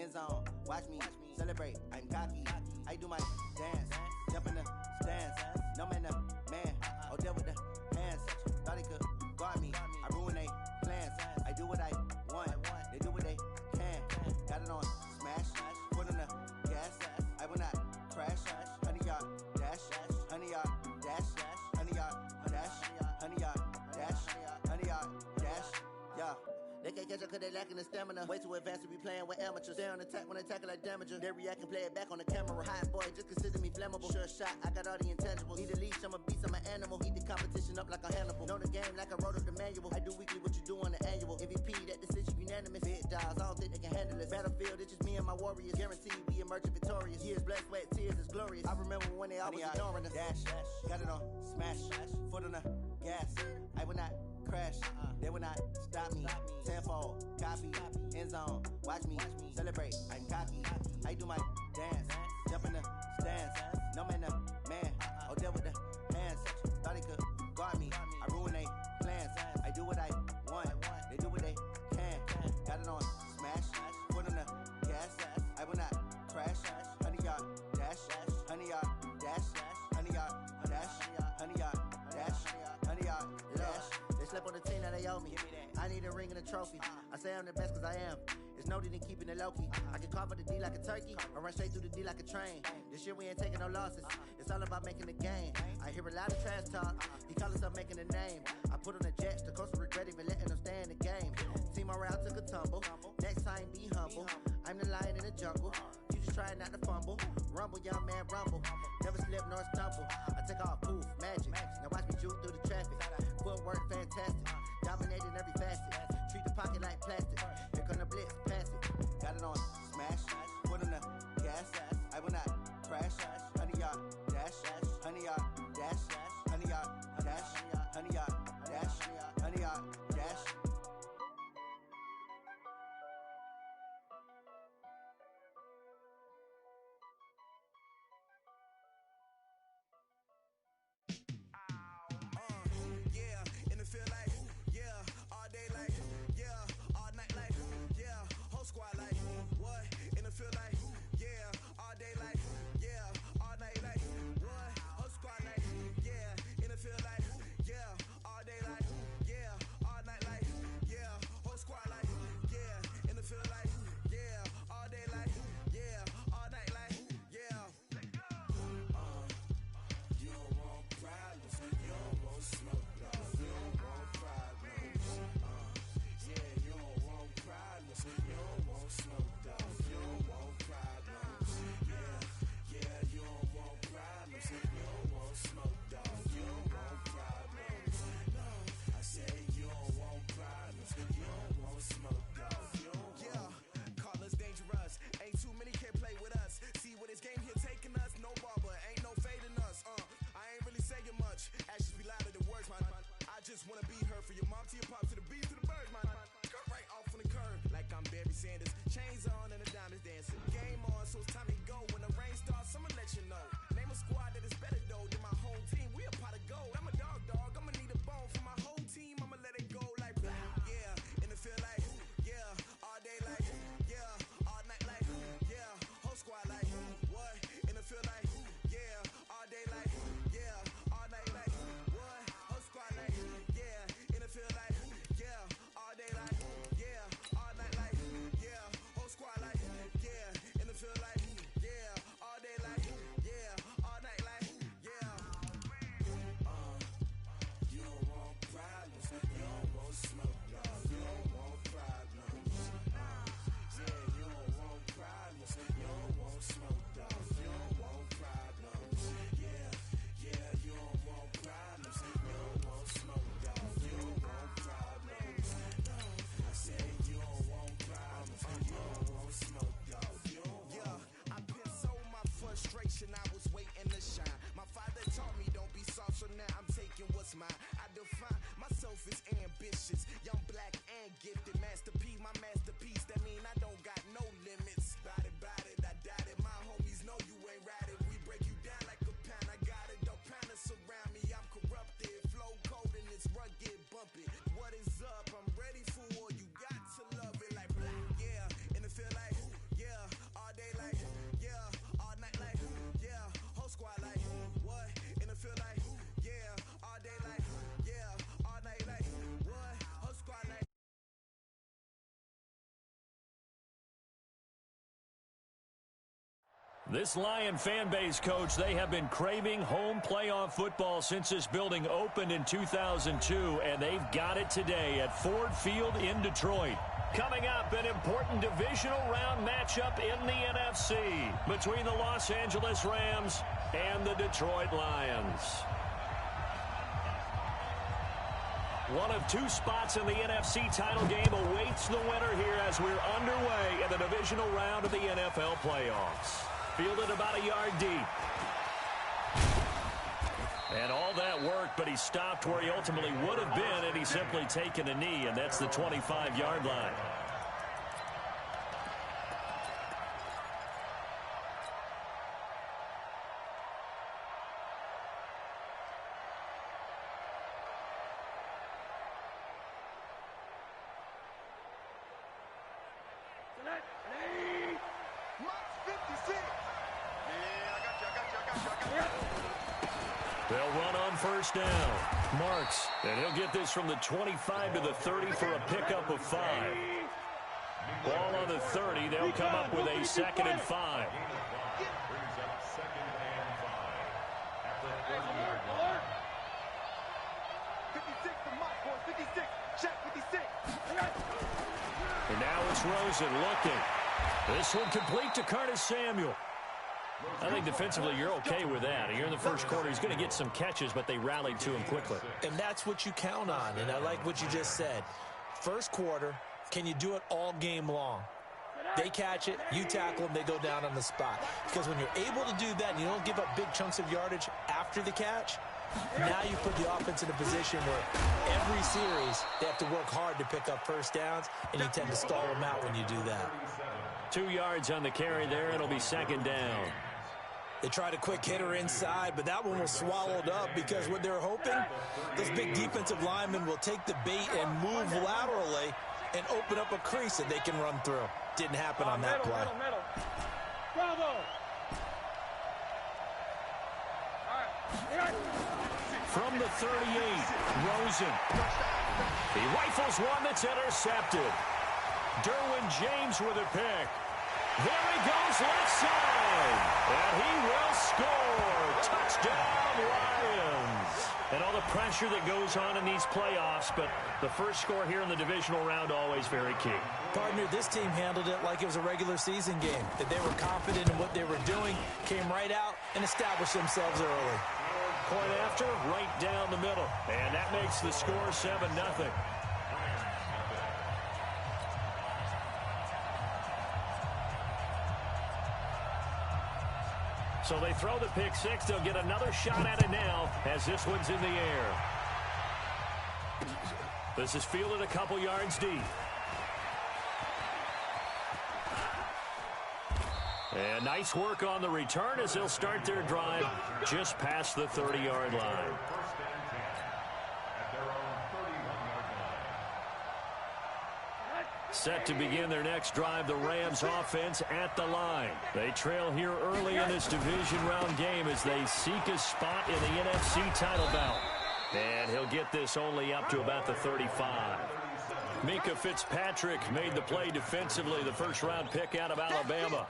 end zone. Watch me celebrate. I'm cocky. I do my dance. Jump in the stands. No man, the man. Oh, deal with the hands. Thought he could guard me. I ruin they plans. I do what I want. They do what they can. Got it on smash. Foot on the gas. I will not crash. 100-yard dash. 100-yard dash. 100-yard dash. 100-yard dash. 100-yard dash. Yeah. They can't catch up cause they lacking the stamina. Way too advanced to be playing with amateurs. Stay on attack when they tackle like damager. They react and play it back on the camera. Hot boy, just consider me flammable. Sure shot, I got all the intangibles. Need a leash, I'm a beast, I'm an animal. Heat the competition up like a Hannibal. Know the game like I wrote up the manual. I do weekly what you do on the annual. MVP, that decision unanimous. Big dials, I don't think they can handle it. Battlefield, it's just me and my warriors. Guaranteed we emerging victorious. Years, blood, sweat, tears, is glorious. I remember when they always ignoring us. Dash, got it on smash. Foot on the gas. I will not crash, they will not stop me. Tenfold, copy, end zone. Watch me celebrate. I'm cocky. I do my dance. Jump in the stands. No man, the man. Oh, deal with the hands. Thought he could guard me. I ruin they plans. I do what I want. They do what they can. Got it on smash. Foot on the gas. I will not crash. 100-yard dash. 100-yard dash. 100-yard dash. 100-yard dash. 100-yard dash. They slept on the team that they owe me. I need a ring and a trophy. I say I'm the best cause I am. It's noted in keeping it low-key. I can carve up the D like a turkey or run straight through the D like a train. This year we ain't taking no losses. It's all about making the game. I hear a lot of trash talk. He call himself making a name. I put on the Jets. The coach regret even letting them stay in the game. Team morale took a tumble. Next time be humble. I'm the lion in the jungle. You just try not to fumble. Rumble, young man, rumble. Never slip nor stumble. I take off, poof, magic. Now watch me juke through the traffic. Footwork fantastic. Dominating every facet. Treat the pocket like plastic. Here come the blitz, pass it. Got it on smash. Foot on the gas. I will not crash. 100-yard dash. 100-yard dash. 100-yard dash. 100-yard dash. 100-yard dash. Feel like, yeah, all day like, yeah, all night like, yeah, whole squad like, what? In the field like, yeah, all day like, yeah, all night like, what? Whole squad like, yeah, in the field like, yeah, all day like, yeah, all This Lion fan base, Coach, they have been craving home playoff football since this building opened in 2002, and they've got it today at Ford Field in Detroit. Coming up, an important divisional round matchup in the NFC between the Los Angeles Rams and the Detroit Lions. One of two spots in the NFC title game awaits the winner here as we're underway in the divisional round of the NFL playoffs. Fielded about a yard deep. And all that work, but he stopped where he ultimately would have been had he simply taken a knee, and that's the 25-yard line. They'll run on first down. Marks, and he'll get this from the 25 to the 30 for a pickup of 5. Ball on the 30. They'll come up with a 2nd and 5. And now it's Rosen looking. This one complete to Curtis Samuel. I think defensively you're okay with that. Here in the first quarter, he's going to get some catches, but they rallied to him quickly. And that's what you count on, and I like what you just said. First quarter, can you do it all game long? They catch it, you tackle them, they go down on the spot. Because when you're able to do that and you don't give up big chunks of yardage after the catch, now you put the offense in a position where every series they have to work hard to pick up first downs, and you tend to stall them out when you do that. 2 yards on the carry there. It'll be 2nd down. They tried a quick hitter inside, but that one was swallowed up because what they're hoping, this big defensive lineman will take the bait and move laterally and open up a crease that they can run through. Didn't happen on that play. Bravo! From the 38, Rosen. He rifles one that's intercepted. Derwin James with a pick. There he goes left side. And he will score. Touchdown, Lions. And all the pressure that goes on in these playoffs, but the first score here in the divisional round always very key. Partner, this team handled it like it was a regular season game. That they were confident in what they were doing, came right out and established themselves early. Point after, right down the middle. And that makes the score 7-0. So they throw the pick six. They'll get another shot at it now as this one's in the air. This is fielded a couple yards deep. And nice work on the return as they'll start their drive just past the 30-yard line. Set to begin their next drive, the Rams offense at the line. They trail here early in this division round game as they seek a spot in the NFC title bout. And he'll get this only up to about the 35. Minkah Fitzpatrick made the play defensively, the first-round pick out of Alabama.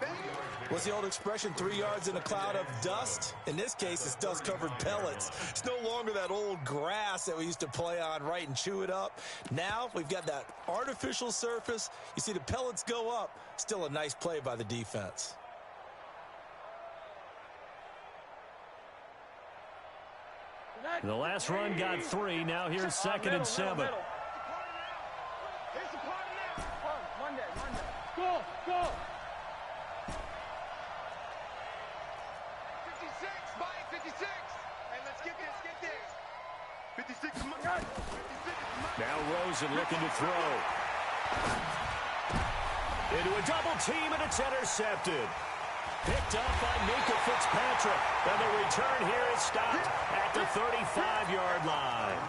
What's the old expression, 3 yards in a cloud of dust? In this case, it's dust-covered pellets. It's no longer that old grass that we used to play on, right, and chew it up. Now we've got that artificial surface. You see the pellets go up. Still a nice play by the defense. The last run got 3. Now here's 2nd and 7. Go, go! 56, Mike, 56. Hey, let's get this. 56 is my 56 is my. Now Rosen looking to throw. Into a double team, and it's intercepted. Picked up by Minkah Fitzpatrick. And the return here is stopped at the 35-yard line.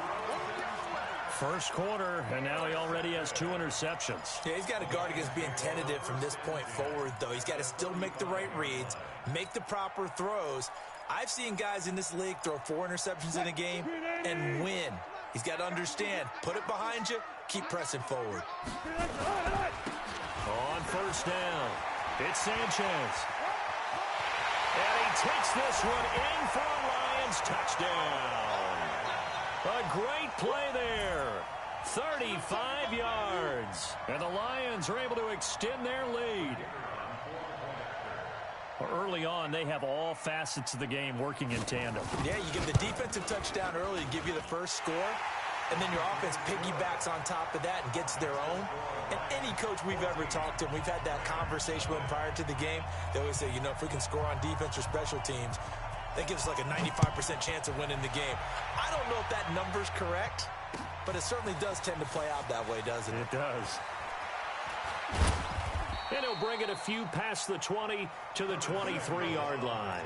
First quarter, and now he already has 2 interceptions. Yeah, he's got to guard against being tentative from this point forward, though. He's got to still make the right reads, make the proper throws. I've seen guys in this league throw 4 interceptions in a game and win. He's got to understand, put it behind you, keep pressing forward. On first down, it's Sanchez. And he takes this one in for a Lions touchdown. A great play there. 35 yards. And the Lions are able to extend their lead. Early on, they have all facets of the game working in tandem. Yeah, you give the defensive touchdown early to give you the first score, and then your offense piggybacks on top of that and gets their own. And any coach we've ever talked to, we've had that conversation with prior to the game, they always say, you know, if we can score on defense or special teams, that gives us like a 95% chance of winning the game. I don't know if that number's correct, but it certainly does tend to play out that way, doesn't it? It does. And he'll bring it a few past the 20 to the 23-yard line.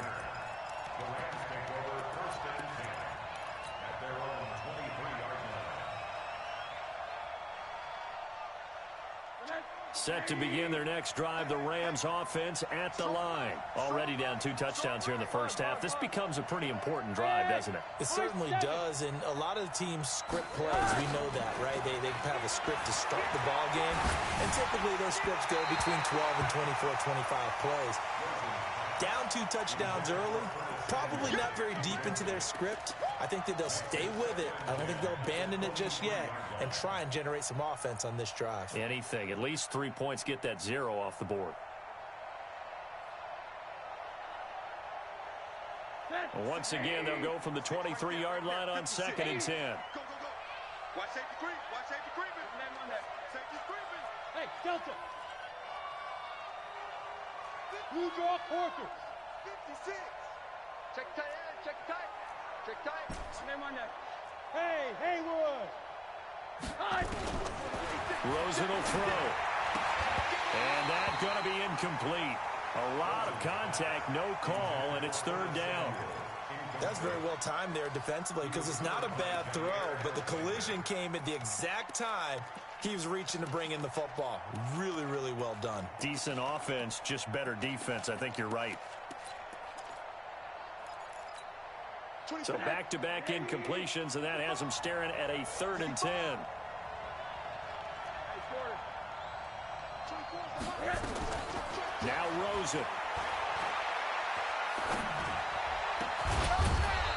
Set to begin their next drive, the Rams offense at the line. Already down 2 touchdowns here in the first half. This becomes a pretty important drive, doesn't it? It certainly does, and a lot of the teams script plays. We know that, right? They have a script to start the ball game, and typically those scripts go between 12 and 24, 25 plays. Down 2 touchdowns early, probably not very deep into their script. I think that they'll stay with it. I don't think they'll abandon it just yet and try and generate some offense on this drive. Anything. At least 3 points, get that 0 off the board. Once again, they'll go from the 23-yard line on 2nd and 10. Go, go, go. Watch safety creep. Watch safety creeping. Safety's creeping. Hey, Delta. You draw quarters. 56. Check tight end. Check tight. Check tight. Name on that. Hey, Haywood. Rosen will throw. And that's going to be incomplete. A lot of contact, no call, and it's 3rd down. That's very well timed there defensively because it's not a bad throw, but the collision came at the exact time he was reaching to bring in the football. Really, really well done. Decent offense, just better defense. I think you're right. So back-to-back incompletions, and that has them staring at a 3rd and 10. Now Rosen.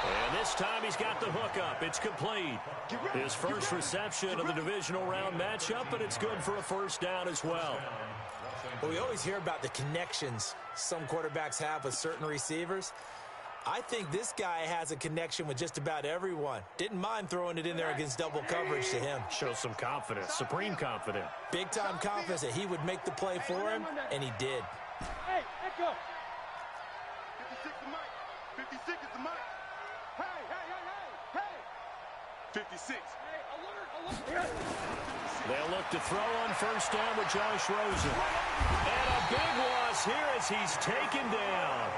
And this time he's got the hook up. It's complete. His first reception of the divisional round matchup, but it's good for a 1st down as well. Well, we always hear about the connections some quarterbacks have with certain receivers. I think this guy has a connection with just about everyone. Didn't mind throwing it in there against double coverage to him. Shows some confidence, supreme confidence. Big-time confidence that he would make the play for him, and he did. Hey, echo. 56 the mic. 56 is the mic. Hey. 56. Hey, alert. They'll look to throw on 1st down with Josh Rosen. And a big loss here as he's taken down.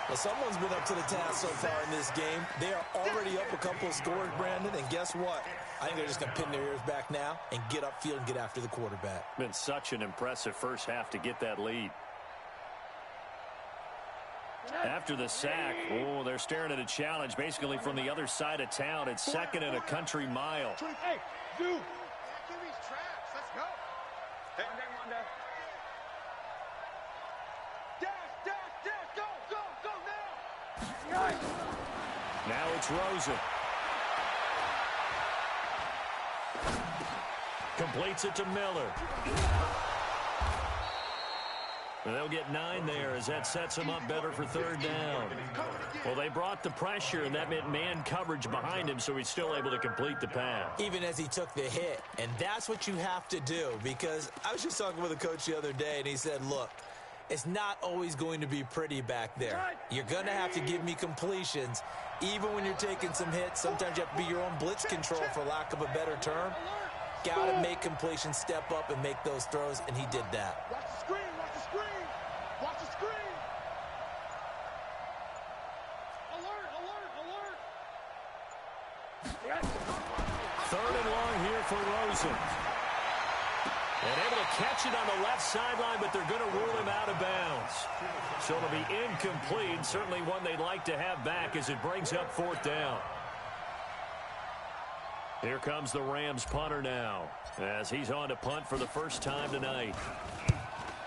Well, someone's been up to the task so far in this game. They are already up a couple of scores, Brandon, and guess what? I think they're just going to pin their ears back now and get upfield and get after the quarterback. Been such an impressive first half to get that lead. After the sack, they're staring at a challenge basically from the other side of town. It's 2nd and a country mile. Hey, Zoo. Give these traps. Let's go. Hey, dash, go now. Now it's Rosen. Completes it to Miller. And they'll get 9 there as that sets them up better for 3rd down. Well, they brought the pressure, and that meant man coverage behind him, so he's still able to complete the pass. Even as he took the hit. And that's what you have to do, because I was just talking with a coach the other day, and he said, look, it's not always going to be pretty back there. You're going to have to give me completions, even when you're taking some hits. Sometimes you have to be your own blitz control, for lack of a better term. Got to make completions, step up, and make those throws, and he did that. Watch the screen. Watch the screen. Watch the screen. Alert. 3rd and long here for Rosen. And able to catch it on the left sideline, but they're going to rule him out of bounds. So it'll be incomplete. Certainly one they'd like to have back as it brings up 4th down. Here comes the Rams punter now as he's on to punt for the first time tonight.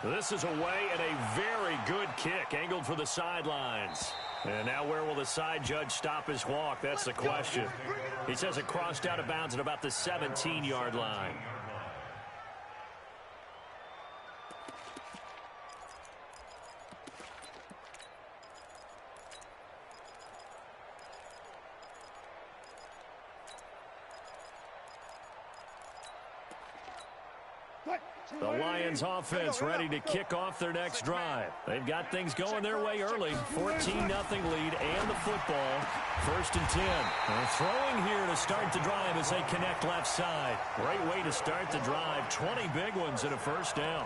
This is away and a very good kick angled for the sidelines. And now where will the side judge stop his walk? That's the question. He says it crossed out of bounds at about the 17-yard line. The Lions offense ready to kick off their next drive. They've got things going their way early. 14-0 lead and the football. 1st and 10. They're throwing here to start the drive as they connect left side. Great way to start the drive. 20 big ones and a first down.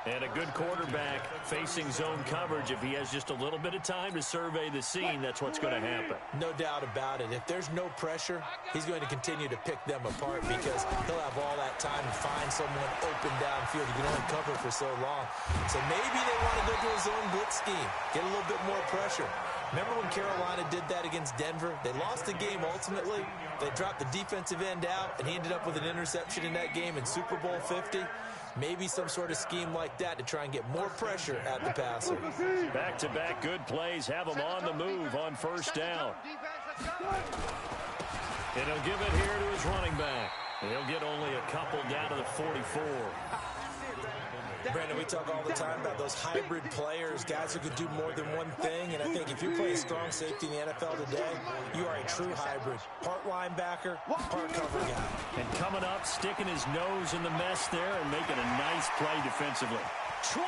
And a good quarterback facing zone coverage. If he has just a little bit of time to survey the scene, that's what's going to happen. No doubt about it. If there's no pressure, he's going to continue to pick them apart because he'll have all that time to find someone open downfield. He can only cover for so long. So maybe they want to go to a zone blitz scheme, get a little bit more pressure. Remember when Carolina did that against Denver? They lost the game ultimately. They dropped the defensive end out, and he ended up with an interception in that game in Super Bowl 50. Maybe some sort of scheme like that to try and get more pressure at the passer. Back-to-back good plays have him on the move on first down. And he'll give it here to his running back. He'll get only a couple down to the 44. Brandon, we talk all the time about those hybrid players, guys who could do more than one thing. And I think if you're playing strong safety in the NFL today, you are a true hybrid. Part linebacker, part cover guy. And coming up, sticking his nose in the mess there and making a nice play defensively. 20!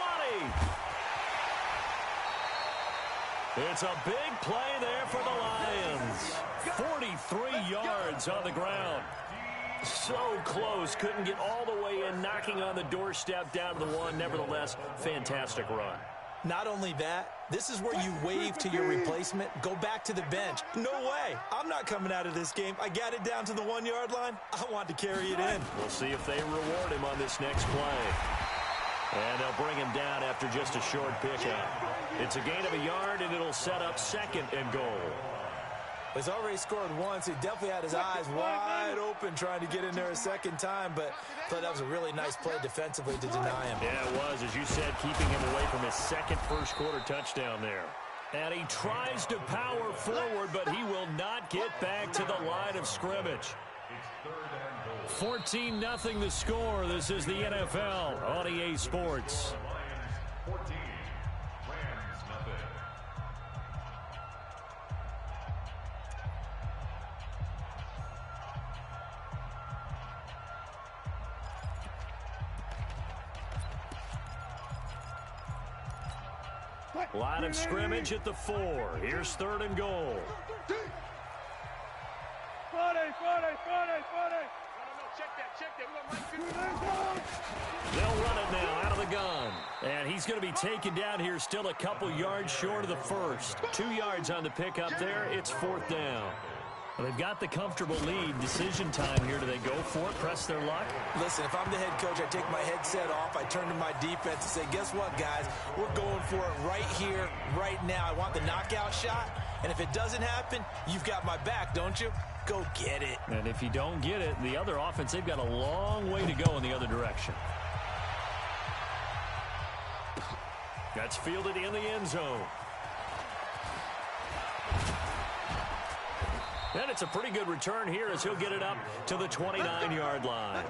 It's a big play there for the Lions. 43 yards on the ground. So close, couldn't get all the way in, knocking on the doorstep down to the one. Nevertheless, fantastic run. Not only that, this is where you wave to your replacement, go back to the bench. No way. I'm not coming out of this game. I got it down to the 1-yard line. I want to carry it in. We'll see if they reward him on this next play. And they'll bring him down after just a short pickup. It's a gain of a yard, and it'll set up 2nd and goal. He's already scored once. He definitely had his eyes wide open trying to get in there a second time, but I thought that was a really nice play defensively to deny him. Yeah, it was, as you said, keeping him away from his second first-quarter touchdown there. And he tries to power forward, but he will not get back to the line of scrimmage. 14-0 the score. This is the NFL on EA Sports. 14, Rams nothing. Line of scrimmage at the 4. Here's 3rd and goal. They'll run it now out of the gun. And he's going to be taken down here, still a couple yards short of the first. 2 yards on the pickup there. It's 4th down. Well, they've got the comfortable lead. Decision time here. Do they go for it, press their luck? Listen, if I'm the head coach, I take my headset off. I turn to my defense and say, guess what, guys? We're going for it right here, right now. I want the knockout shot. And if it doesn't happen, you've got my back, don't you? Go get it. And if you don't get it, the other offense, they've got a long way to go in the other direction. That's fielded in the end zone. And it's a pretty good return here as he'll get it up to the 29-yard line.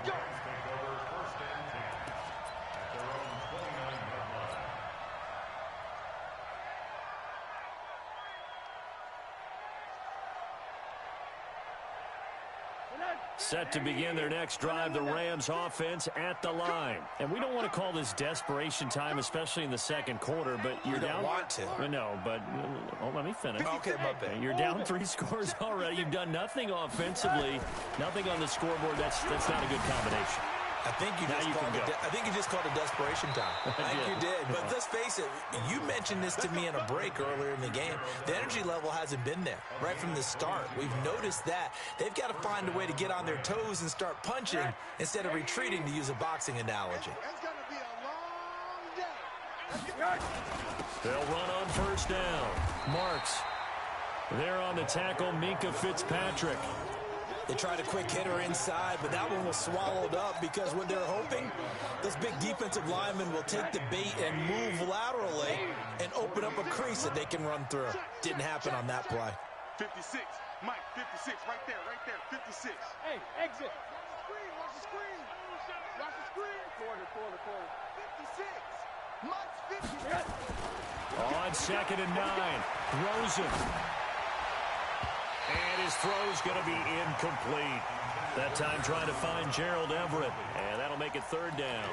Set to begin their next drive, the Rams offense at the line. And we don't want to call this desperation time, especially in the second quarter, but you're down. Don't want to. No, but let me finish. Okay, my bad. You're down 3 scores already. You've done nothing offensively, nothing on the scoreboard. That's not a good combination. I think you just called it desperation time. I think you did. But let's face it, you mentioned this to me in a break earlier in the game. The energy level hasn't been there right from the start. We've noticed that. They've got to find a way to get on their toes and start punching instead of retreating, to use a boxing analogy. It's going to be a long day. They'll run on first down. Marks. There on the tackle, Minkah Fitzpatrick. They tried a quick hitter inside, but that one was swallowed up because what they're hoping, those big defensive linemen will take the bait and move laterally and open up a crease that they can run through. Didn't happen on that play. 56. Mike, 56. Right there. 56. Hey, exit. Watch the screen. Watch the screen. Corner. 56. Mike's 50. On 2nd and 9, Rosen. And his throw's going to be incomplete. That time trying to find Gerald Everett. And that'll make it 3rd down.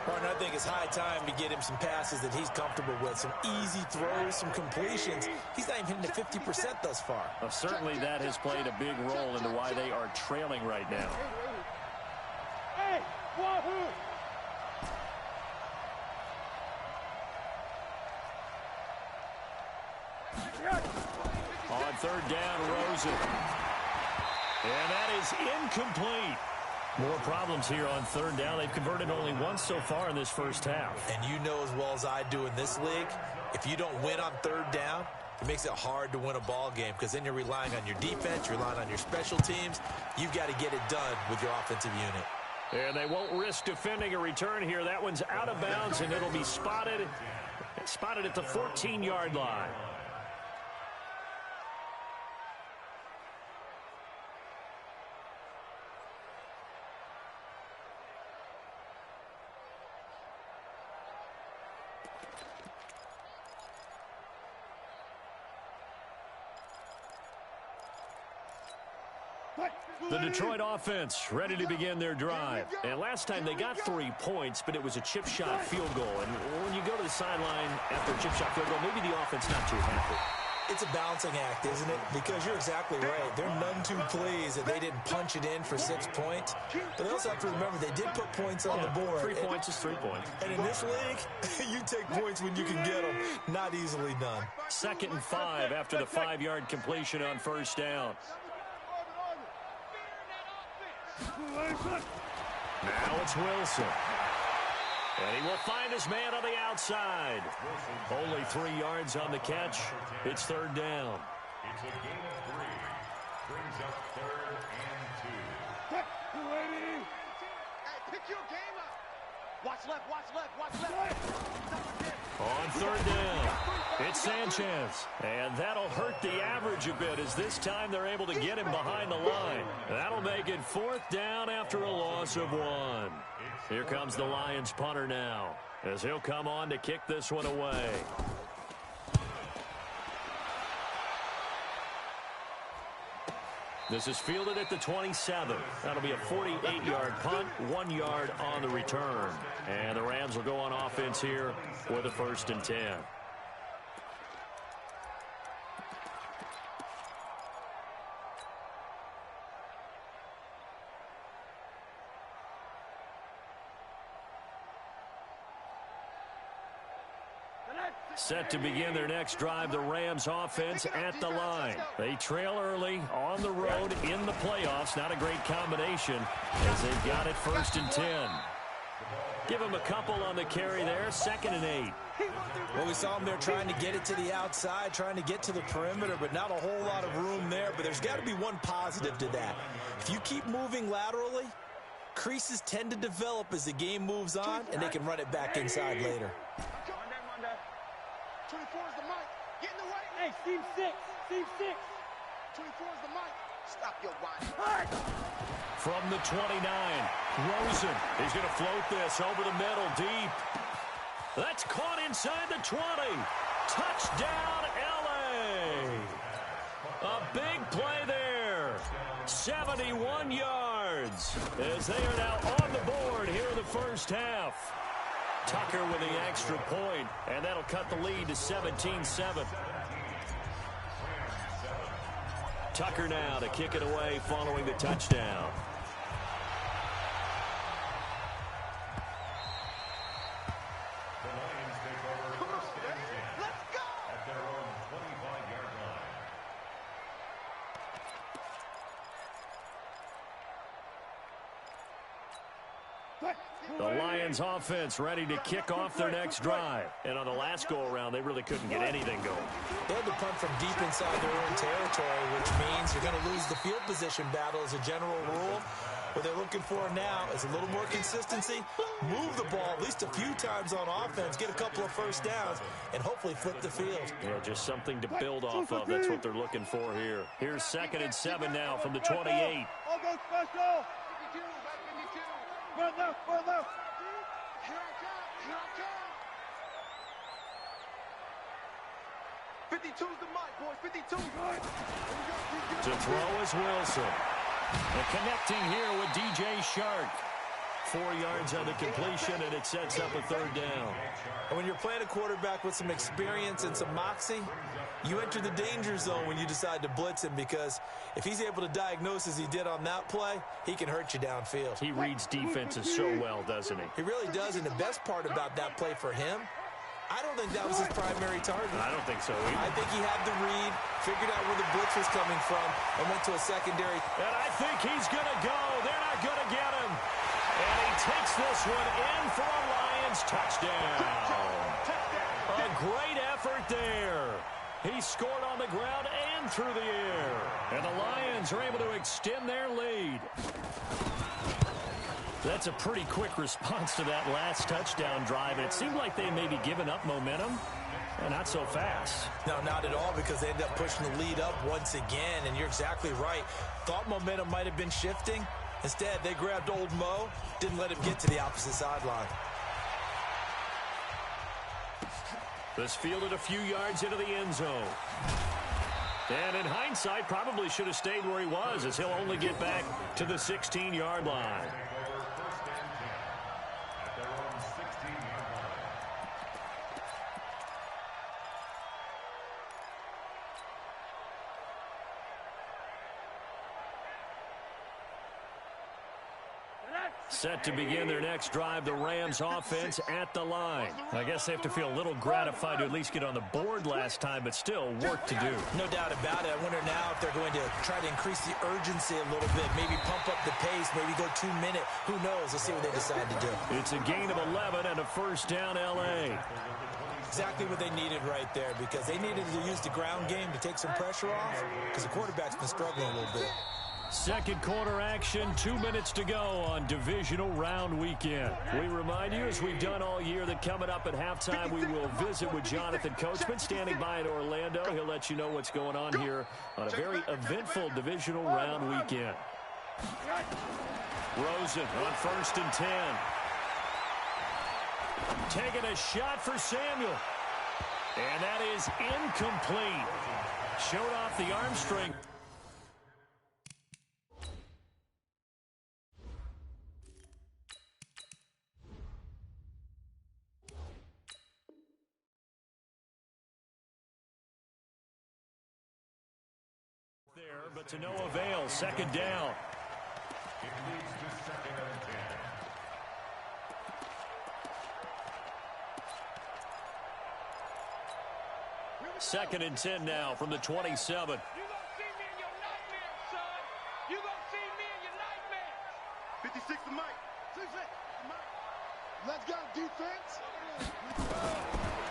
Partner, I think it's high time to get him some passes that he's comfortable with. Some easy throws, some completions. He's not even hitting the 50% thus far. Well, certainly that has played a big role into why they are trailing right now. Hey, Wahoo! On 3rd down, Rosen. And that is incomplete. More problems here on 3rd down. They've converted only once so far in this first half. And you know as well as I do in this league, if you don't win on 3rd down, it makes it hard to win a ball game because then you're relying on your defense, you're relying on your special teams. You've got to get it done with your offensive unit. And they won't risk defending a return here. That one's out of bounds, and it'll be spotted at the 14-yard line. The Detroit offense ready to begin their drive. And last time they got 3 points, but it was a chip shot field goal. And when you go to the sideline after a chip shot field goal, maybe the offense not too happy. It's a balancing act, isn't it? Because you're exactly right. They're none too pleased that they didn't punch it in for 6 points. But they also have to remember they did put points on the board. 3 points is 3 points. And in this league, you take points when you can get them. Not easily done. 2nd and 5 after the 5-yard completion on 1st down. Now it's Wilson. And he will find his man on the outside. Only 3 yards on the catch. It's 3rd down. It's a gain of 3. Brings up 3rd and 2. Hey, pick your game up. Watch left. On 3rd down, it's Sanchez. And that'll hurt the average a bit as this time they're able to get him behind the line. That'll make it 4th down after a loss of 1. Here comes the Lions punter now as he'll come on to kick this one away. This is fielded at the 27. That'll be a 48-yard punt, 1 yard on the return. And the Rams will go on offense here with a 1st and 10. Set to begin their next drive, the Rams offense at the line. They trail early on the road in the playoffs. Not a great combination as they've got it 1st and 10. Give them a couple on the carry there, 2nd and 8. Well, we saw them there trying to get it to the outside, trying to get to the perimeter, but not a whole lot of room there. But there's got to be one positive to that. If you keep moving laterally, creases tend to develop as the game moves on, and they can run it back inside later. 24 is the mic. Get in the way. Hey, Steve 6. 24 is the mic. Stop your whining. From the 29, Rosen is going to float this over the middle deep. That's caught inside the 20. Touchdown, L.A. A big play there. 71 yards as they are now on the board here in the first half. Tucker with the extra point, and that'll cut the lead to 17-7. Tucker now to kick it away following the touchdown. The Lions take over first and 10 at their own 25-yard line. The Lions offense ready to kick off their next drive. And on the last go-around, they really couldn't get anything going. They had to punt from deep inside their own territory, which means you're going to lose the field position battle as a general rule. What they're looking for now is a little more consistency, move the ball at least a few times on offense, get a couple of first downs, and hopefully flip the field. Yeah, just something to build off of. That's what they're looking for here. Here's 2nd and 7 now from the 28. I'll go special. 52. Run left, run left. Here I come, 52's the mic, boys. 52. To throw is Wilson. And connecting here with DJ Shark. 4 yards on the completion, and it sets up a 3rd down. And when you're playing a quarterback with some experience and some moxie, you enter the danger zone when you decide to blitz him, because if he's able to diagnose as he did on that play, he can hurt you downfield. He reads defenses so well, doesn't he? He really does, and the best part about that play for him, I don't think that was his primary target. I don't think so either. I think he had the read, figured out where the blitz was coming from, and went to a secondary. And I think he's going to go. They're not going to get him. And he takes this one in for a Lions touchdown. A great effort there. He scored on the ground and through the air. And the Lions are able to extend their lead. That's a pretty quick response to that last touchdown drive. It seemed like they may be giving up momentum. Not so fast. No, not at all, because they ended up pushing the lead up once again, and you're exactly right. Thought momentum might have been shifting. Instead, they grabbed old Mo, didn't let him get to the opposite sideline. This fielded a few yards into the end zone. And in hindsight, probably should have stayed where he was, as he'll only get back to the 16-yard line. Set to begin their next drive, the Rams offense at the line. I guess they have to feel a little gratified to at least get on the board last time, but still work to do. No doubt about it. I wonder now if they're going to try to increase the urgency a little bit, maybe pump up the pace, maybe go 2-minute. Who knows? Let's see what they decide to do. It's a gain of 11 and a first down, L.A. Exactly what they needed right there, because they needed to use the ground game to take some pressure off, because the quarterback's been struggling a little bit. Second quarter action, 2 minutes to go on divisional round weekend. We remind you, as we've done all year, that coming up at halftime, we will visit with Jonathan Coachman, standing by in Orlando. He'll let you know what's going on here on a very eventful divisional round weekend. Rosen on 1st and 10. Taking a shot for Samuel. And that is incomplete. Showed off the arm strength. But to no avail. 2nd down. It leads to 2nd and 10. 2nd and 10 now from the 27. You gonna see me in your nightmares, son. You gonna see me in your nightmares. 56 to Mike. 56 to Mike. Let's go, defense.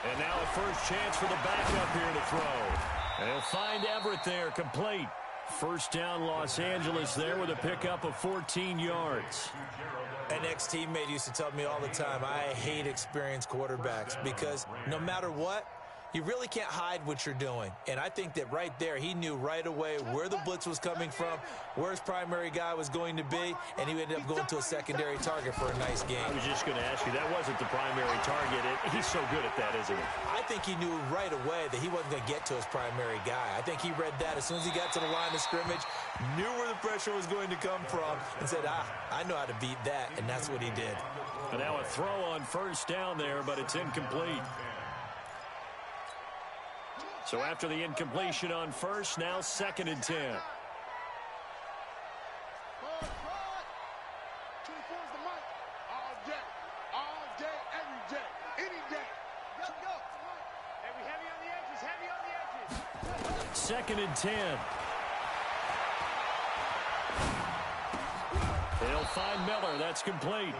And now a first chance for the backup here to throw. They'll find Everett there, complete. First down, Los Angeles there with a pickup of 14 yards. An ex-teammate used to tell me all the time, I hate experienced quarterbacks, because no matter what, you really can't hide what you're doing. And I think that right there, he knew right away where the blitz was coming from, where his primary guy was going to be, and he ended up going to a secondary target for a nice game. I was just going to ask you, that wasn't the primary target. He's so good at that, isn't he? I think he knew right away that he wasn't going to get to his primary guy. I think he read that as soon as he got to the line of scrimmage, knew where the pressure was going to come from, and said, I know how to beat that, and that's what he did. And now a throw on first down there, but it's incomplete. So after the incompletion on first, now 2nd and 10. 24's the mic. All day, every day, any day. Let's go. Heavy on the edges, 2nd and 10. They'll find Miller. That's complete.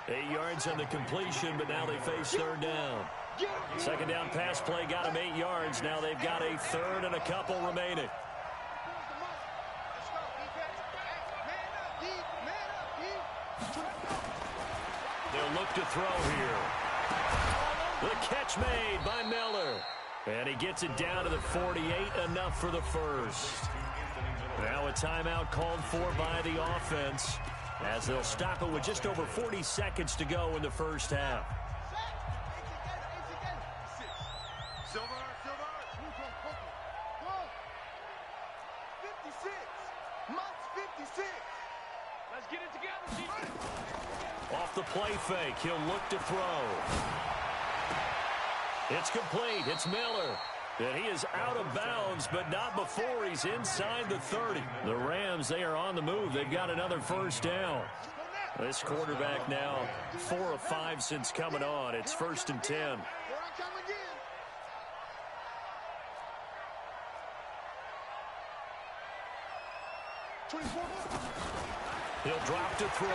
8 yards on the completion, but now they face third down. Second down pass play got them 8 yards. Now they've got a third and a couple remaining. They'll look to throw here. The catch made by Miller. And he gets it down to the 48, enough for the first. Now a timeout called for by the offense, as they'll stop it with just over 40 seconds to go in the first half. Silver. 56. Mott's 56. Let's get it together, Chief. Off the play fake, he'll look to throw. It's complete. It's Miller. And he is out of bounds, but not before he's inside the 30. The Rams, they are on the move. They've got another first down. This quarterback now 4 of 5 since coming on. It's 1st and 10. He'll drop to throw.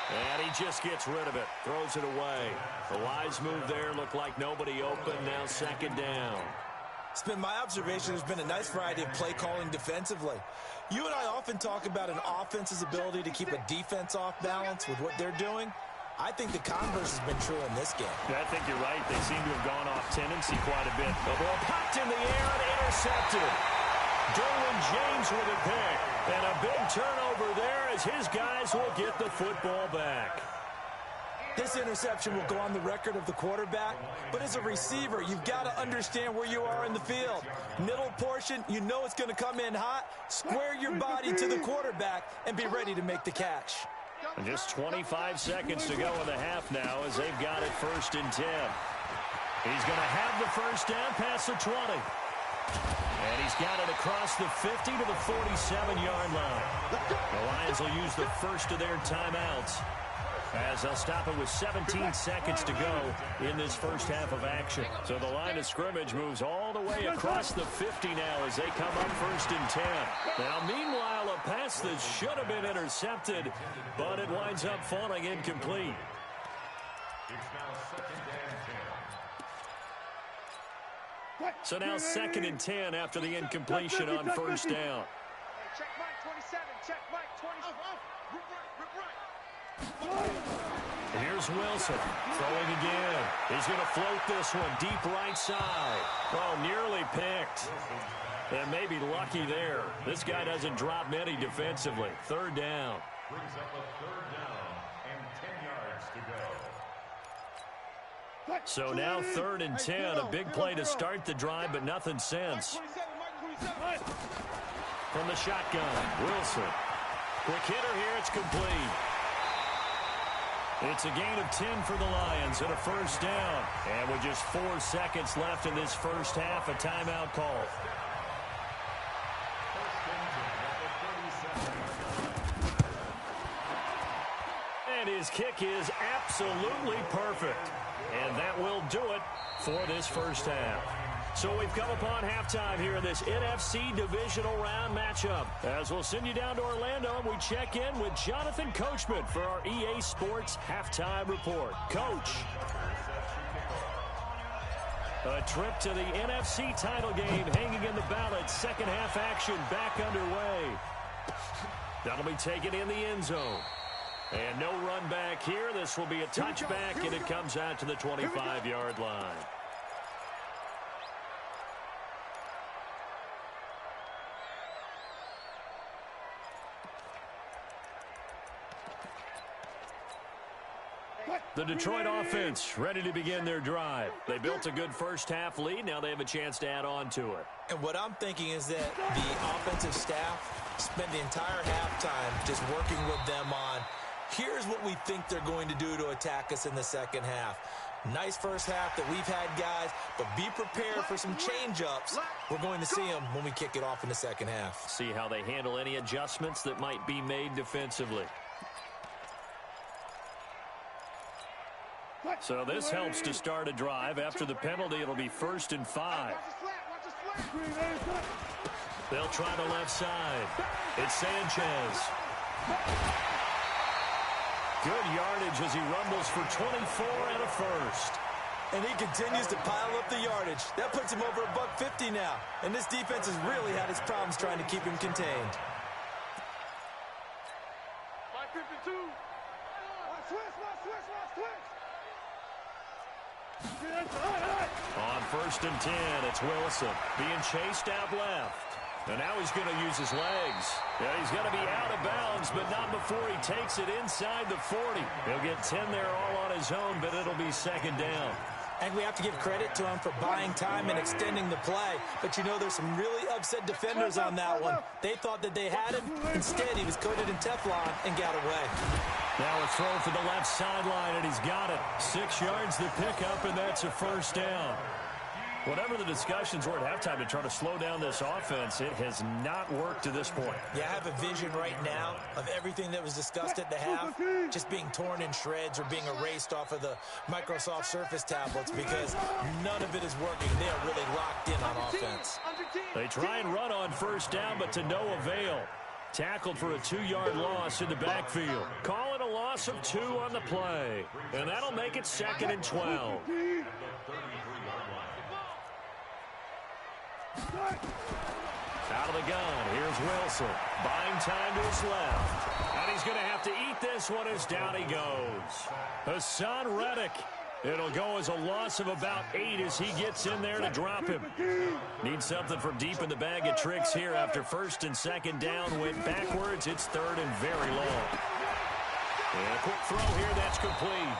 And he just gets rid of it. Throws it away. The wise move there. Looked like nobody open. Now second down. It's been my observation there's been a nice variety of play calling defensively. You and I often talk about an offense's ability to keep a defense off balance with what they're doing. I think the converse has been true in this game. I think you're right. They seem to have gone off tendency quite a bit. The ball popped in the air and intercepted. Derwin James with a pick. And a big turnover there as his guys will get the football back. This interception will go on the record of the quarterback, but as a receiver, you've got to understand where you are in the field. Middle portion, you know it's going to come in hot. Square your body to the quarterback and be ready to make the catch. And just 25 seconds to go in the half now as they've got it 1st and 10. He's going to have the first down past the 20. And he's got it across the 50 to the 47-yard line. The Lions will use the first of their timeouts as they'll stop it with 17 seconds to go in this first half of action. So the line of scrimmage moves all the way across the 50 now as they come up 1st and 10. Now, meanwhile, a pass that should have been intercepted, but it winds up falling incomplete. So now 2nd and 10 after the incompletion on 1st down. Check Mike 27. Check Mike 20. Here's Wilson throwing again. He's going to float this one deep right side. Oh, nearly picked. And maybe lucky there. This guy doesn't drop many defensively. 3rd down. Brings up a 3rd down and 10 yards to go. So now 3rd and 10, a big play to start the drive, but nothing since. From the shotgun, Wilson. Quick hitter here, it's complete. It's a gain of 10 for the Lions and a 1st down. And with just 4 seconds left in this first half, a timeout call. And his kick is absolutely perfect. And that will do it for this first half. So we've come upon halftime here in this NFC Divisional Round matchup. As we'll send you down to Orlando, and we check in with Jonathan Coachman for our EA Sports Halftime Report. Coach. A trip to the NFC title game hanging in the balance. Second half action back underway. That'll be taken in the end zone. And no run back here. This will be a touchback, and it comes out to the 25-yard line. The Detroit offense ready to begin their drive. They built a good first half lead. Now they have a chance to add on to it. And what I'm thinking is that the offensive staff spent the entire halftime just working with them on, here's what we think they're going to do to attack us in the second half. Nice first half that we've had, guys, but be prepared for some change-ups. We're going to see them when we kick it off in the second half. See how they handle any adjustments that might be made defensively. So this helps to start a drive. After the penalty, it'll be 1st and 5. They'll try the left side. It's Sanchez. Good yardage as he rumbles for 24 and a first. And he continues to pile up the yardage. That puts him over $150 now. And this defense has really had its problems trying to keep him contained. 552. On 1st and 10, it's Wilson being chased out left. And now he's going to use his legs. Yeah, he's going to be out of bounds, but not before he takes it inside the 40. He'll get 10 there all on his own, but it'll be second down. And we have to give credit to him for buying time and extending the play. But, you know, there's some really upset defenders on that one. They thought that they had him. Instead, he was coated in Teflon and got away. Now a throw for the left sideline, and he's got it. 6 yards to pick up, and that's a first down. Whatever the discussions were at halftime to try to slow down this offense, it has not worked to this point. Yeah, I have a vision right now of everything that was discussed at the half just being torn in shreds or being erased off of the Microsoft Surface tablets because none of it is working. They are really locked in on offense. They try and run on first down, but to no avail. Tackled for a 2-yard loss in the backfield. Call it a loss of 2 on the play. And that'll make it 2nd and 12. Out of the gun, here's Wilson. Buying time to his left. And he's going to have to eat this one as down he goes. Hassan Reddick. It'll go as a loss of about 8 as he gets in there to drop him. Needs something from deep in the bag of tricks here after 1st and 2nd down. Went backwards. It's 3rd and very long. And a quick throw here. That's complete.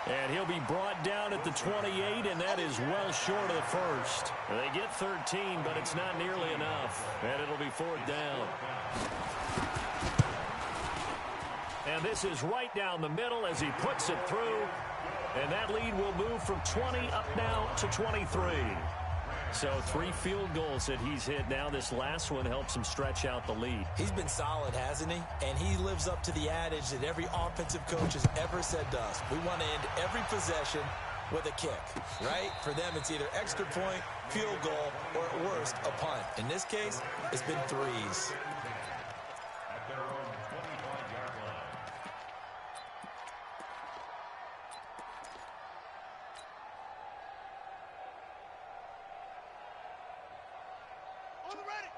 And he'll be brought down at the 28, and that is well short of the first. They get 13, but it's not nearly enough. And it'll be 4th down. And this is right down the middle as he puts it through. And that lead will move from 20 up now to 23. So 3 field goals that he's hit now. This last one helps him stretch out the lead. He's been solid, hasn't he? And he lives up to the adage that every offensive coach has ever said to us. We want to end every possession with a kick, right? For them, it's either extra point, field goal, or at worst, a punt. In this case, it's been 3s. At their own 25-yard line.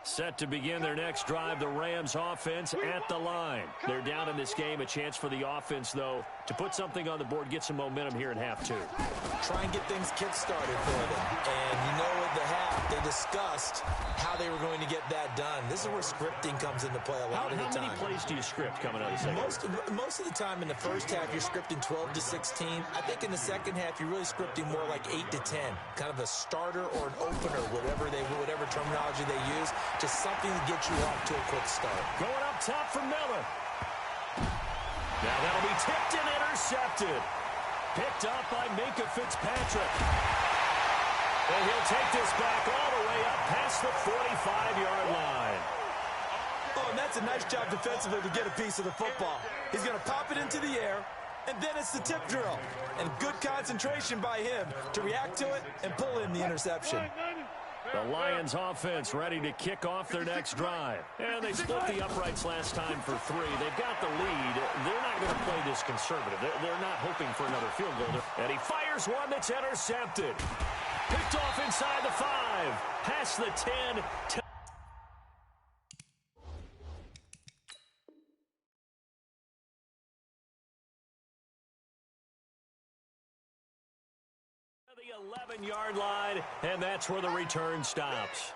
Set to begin their next drive, the Rams offense at the line. They're down in this game. A chance for the offense, though, to put something on the board, get some momentum here in half 2. Try and get things kick-started for them. And you know at the half, they discussed how they were going to get that done. This is where scripting comes into play a lot of the time. How many plays do you script coming out of the second? Most of the time in the first half, you're scripting 12 to 16. I think in the second half, you're really scripting more like 8 to 10. Kind of a starter or an opener, whatever terminology they use. Just something to get you off to a quick start. Going up top for Miller. Now that'll be tipped and intercepted. Picked up by Minkah Fitzpatrick. And he'll take this back all the way up past the 45-yard line. Oh, and that's a nice job defensively to get a piece of the football. He's going to pop it into the air, and then it's the tip drill. And good concentration by him to react to it and pull in the interception. The Lions offense ready to kick off their next drive. And they split the uprights last time for 3. They've got the lead. They're not going to play this conservative. They're not hoping for another field goal. And he fires one that's intercepted. Picked off inside the 5. Past the 10. The 11-yard line, and that's where the return stops.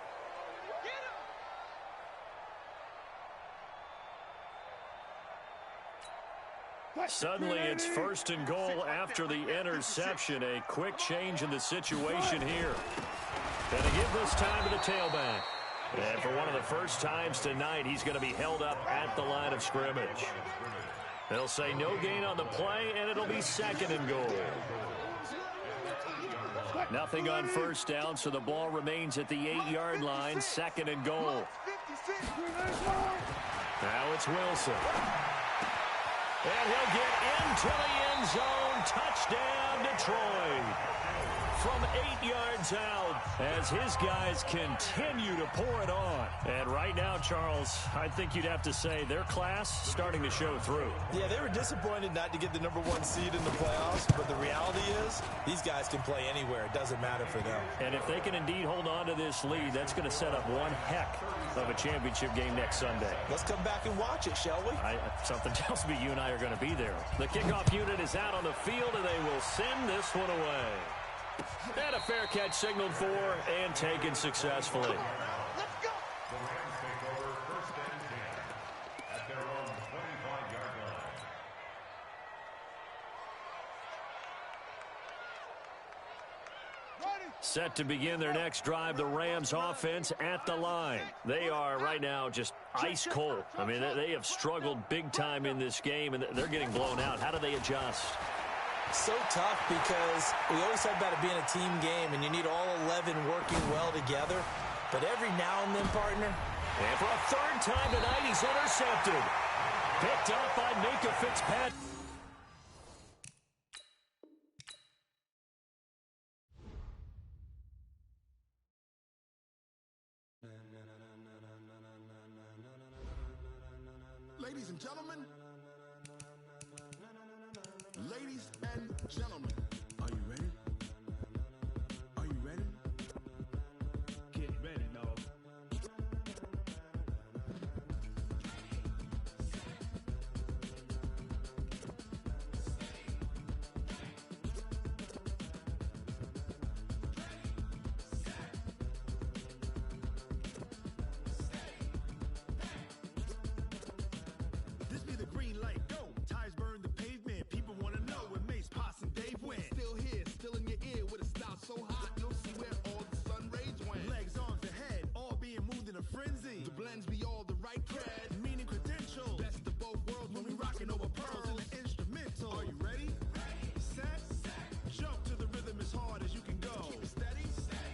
Suddenly, it's 1st and goal after the interception. A quick change in the situation here. And to give this time to the tailback. And for one of the first times tonight, he's going to be held up at the line of scrimmage. They'll say no gain on the play, and it'll be 2nd and goal. Nothing on first down, so the ball remains at the 8-yard line. 2nd and goal. Now it's Wilson. And he'll get into the end zone. Touchdown, Detroit. from 8 yards out as his guys continue to pour it on. And right now, Charles, I think you'd have to say their class starting to show through. Yeah, they were disappointed not to get the #1 seed in the playoffs, but the reality is these guys can play anywhere. It doesn't matter for them. And if they can indeed hold on to this lead, that's going to set up one heck of a championship game next Sunday. Let's come back and watch it, shall we? Something tells me you and I are going to be there. The kickoff unit is out on the field, and they will send this one away. And a fair catch signaled for and taken successfully. Let's go. The Rams take over 1st and 10 at their own 25-yard line. Set to begin their next drive, the Rams offense at the line. They are right now just ice cold. I mean, they have struggled big time in this game, and they're getting blown out. How do they adjust? So tough because we always talk about it being a team game, and you need all 11 working well together. But every now and then, partner. And for a third time tonight, he's intercepted. Picked up by Minkah Fitzpatrick. Ladies and gentlemen, are you ready? Are you ready? Get ready, dog. This be the green light, go. Tires burn the pavement. People want to know when Mace, Poss, and Dave went. Still here, still in your ear with a style so hot, you'll see where all the sun rays went. Legs, arms, ahead, all being moved in a frenzy. The blends be all the right cred, meaning credentials. Best of both worlds when we rockin' over pearls in the instrumental. Are you ready? Set. Jump to the rhythm as hard as you can go. Keep it steady.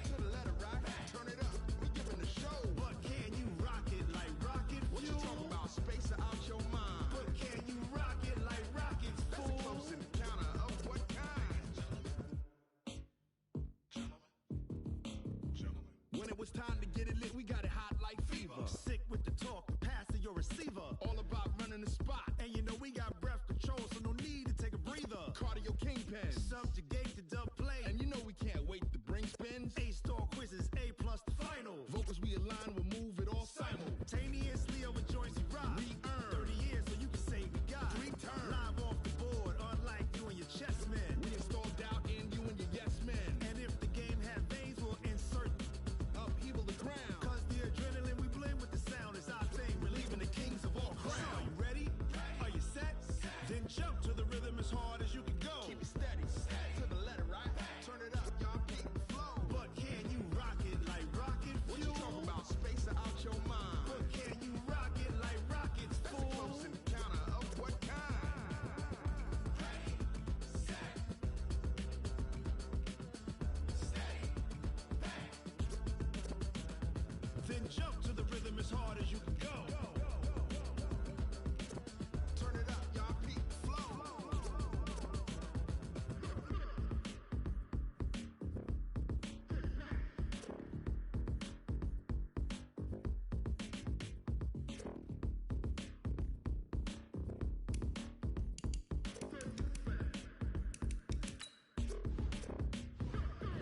To the letter right. Turn it up. We giving the show. But can you rock it like rocket fuel? What you talking about? Space out your mind. But can you rock it like rockets, fool? That's a close encounter of what kind? Gentlemen. When it was time to get it lit, we got it hot like fever. Sick with the talk, pass to your receiver. All about running the spot. And you know we got breath control, so no need to take a breather. Cardio kingpin. Subjugate the dub play. And you know we can't wait to bring spins. A-star quizzes, A+ the final. Vocals we align, we'll move it all simultaneously over joints we rock. We earn 30 years so you can say we got 3 turns. Live off the board, unlike you and your chess men. We installed doubt in you and your yes men. And if the game had veins, we'll insert upheaval the ground. Cause the adrenaline we blend with the sound is our thing. Relieving the kings of all crowns. Are you ready? Are you set? Then jump to the rhythm as hard as you can go. Keep it steady. To the letter right. Turn it up, y'all beat the flow. But can you rock it like rocket fuel? What you talking about? Space out your mind. But can you rock it like rockets, fool? That's a close encounter of what kind? Then jump to the rhythm as hard as you can go. Turn it up, y'all beat the flow.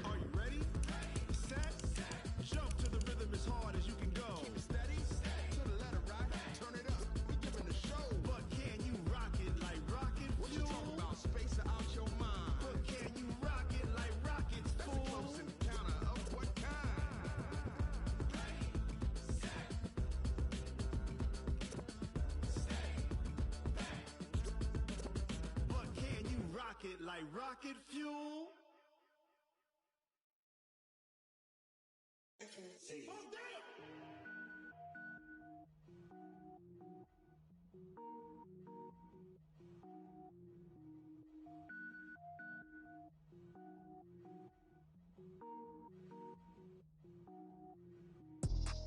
Are you ready? Set. Jump to the rhythm as hard as you can go. Keep it steady. To the letter right. Turn it up. We giving the show. But can you rock it like rocket fuel? What you talking about? Space out your mind. But can you rock it like rockets, fool? That's a close encounter of what kind? But can you rock it like rocket fuel?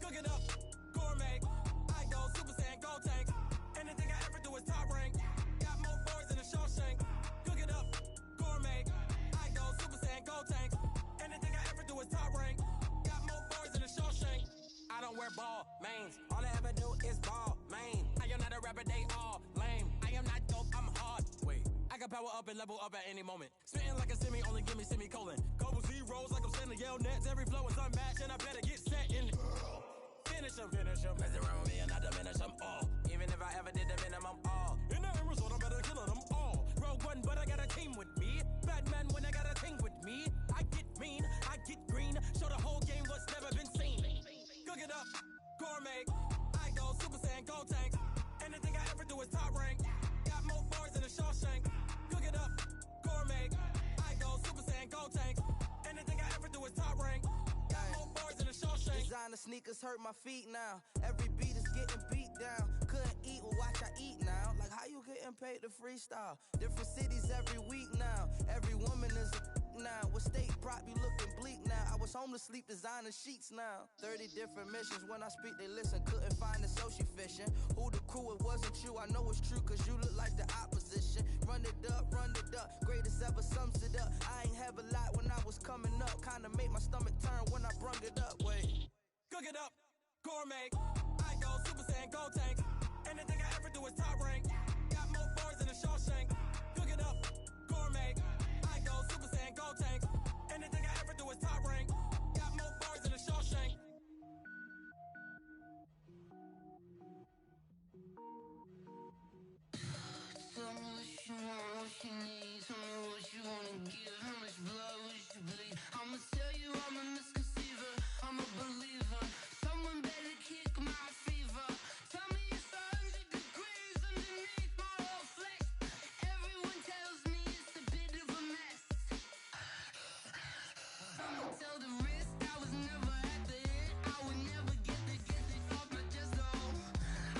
Cook it up, gourmet. I go Super Saiyan, Gold Tank. Anything I ever do is top rank. Got more boys than a Shawshank. Cook it up, gourmet. I go wear ball mains. All I ever do is ball, man. I am not a rapper, they all lame. I am not dope, I'm hard. Wait, I can power up and level up at any moment. Spitting like a semi, only give me semicolon. Couple zeros like I'm sending yell nets. Every flow is unmatched, and I better get set in. Finish them. Mess around with me and I diminish them all. Even if I ever did the minimum all. In the end result, I'm better killing them all. Rogue One, but I got a team with me. Batman when I got a thing with me. I get mean, I get green. Show the whole game what's never been seen. Cook it up, gourmet. I go Super Saiyan, go tank. Anything I ever do is top rank. Got more bars than a Shawshank. Cook it up, gourmet. I go Super Saiyan, go tank. Anything I ever do is top rank. Got more bars than a Shawshank. Designer sneakers hurt my feet now. Every beat is getting beat down. Couldn't eat, well watch I eat now. Like how you getting paid to freestyle? Different cities every week now. Every woman is a now. With state prop, you looking bleak now. I was home to sleep, designer sheets now. 30 different missions. When I speak, they listen. Couldn't find it, so she fishing. Who the crew? It wasn't you. I know it's true, cause you look like the opposition. Run it up, greatest ever sums it up. I ain't have a lot when I was coming up. Kinda made my stomach turn when I brung it up. Wait. Cook it up, gourmet. I go Super Saiyan, go tank. Anything I ever do is top rank. Got more bars than a Shawshank. Cook it up, gourmet. I go Super Saiyan, go tank. Anything I ever do is top rank. Got more bars than a Shawshank. Tell me what you want, what you need. Tell me what you wanna give. How much blood would you bleed? I'ma tell you I'm a misconceiver. I'm a believer. Someone better kick my fever. Tell me it's 100 degrees underneath my whole flesh. Everyone tells me it's a bit of a mess. I'ma tell the risk I was never at the hit. I would never get it off my chest though.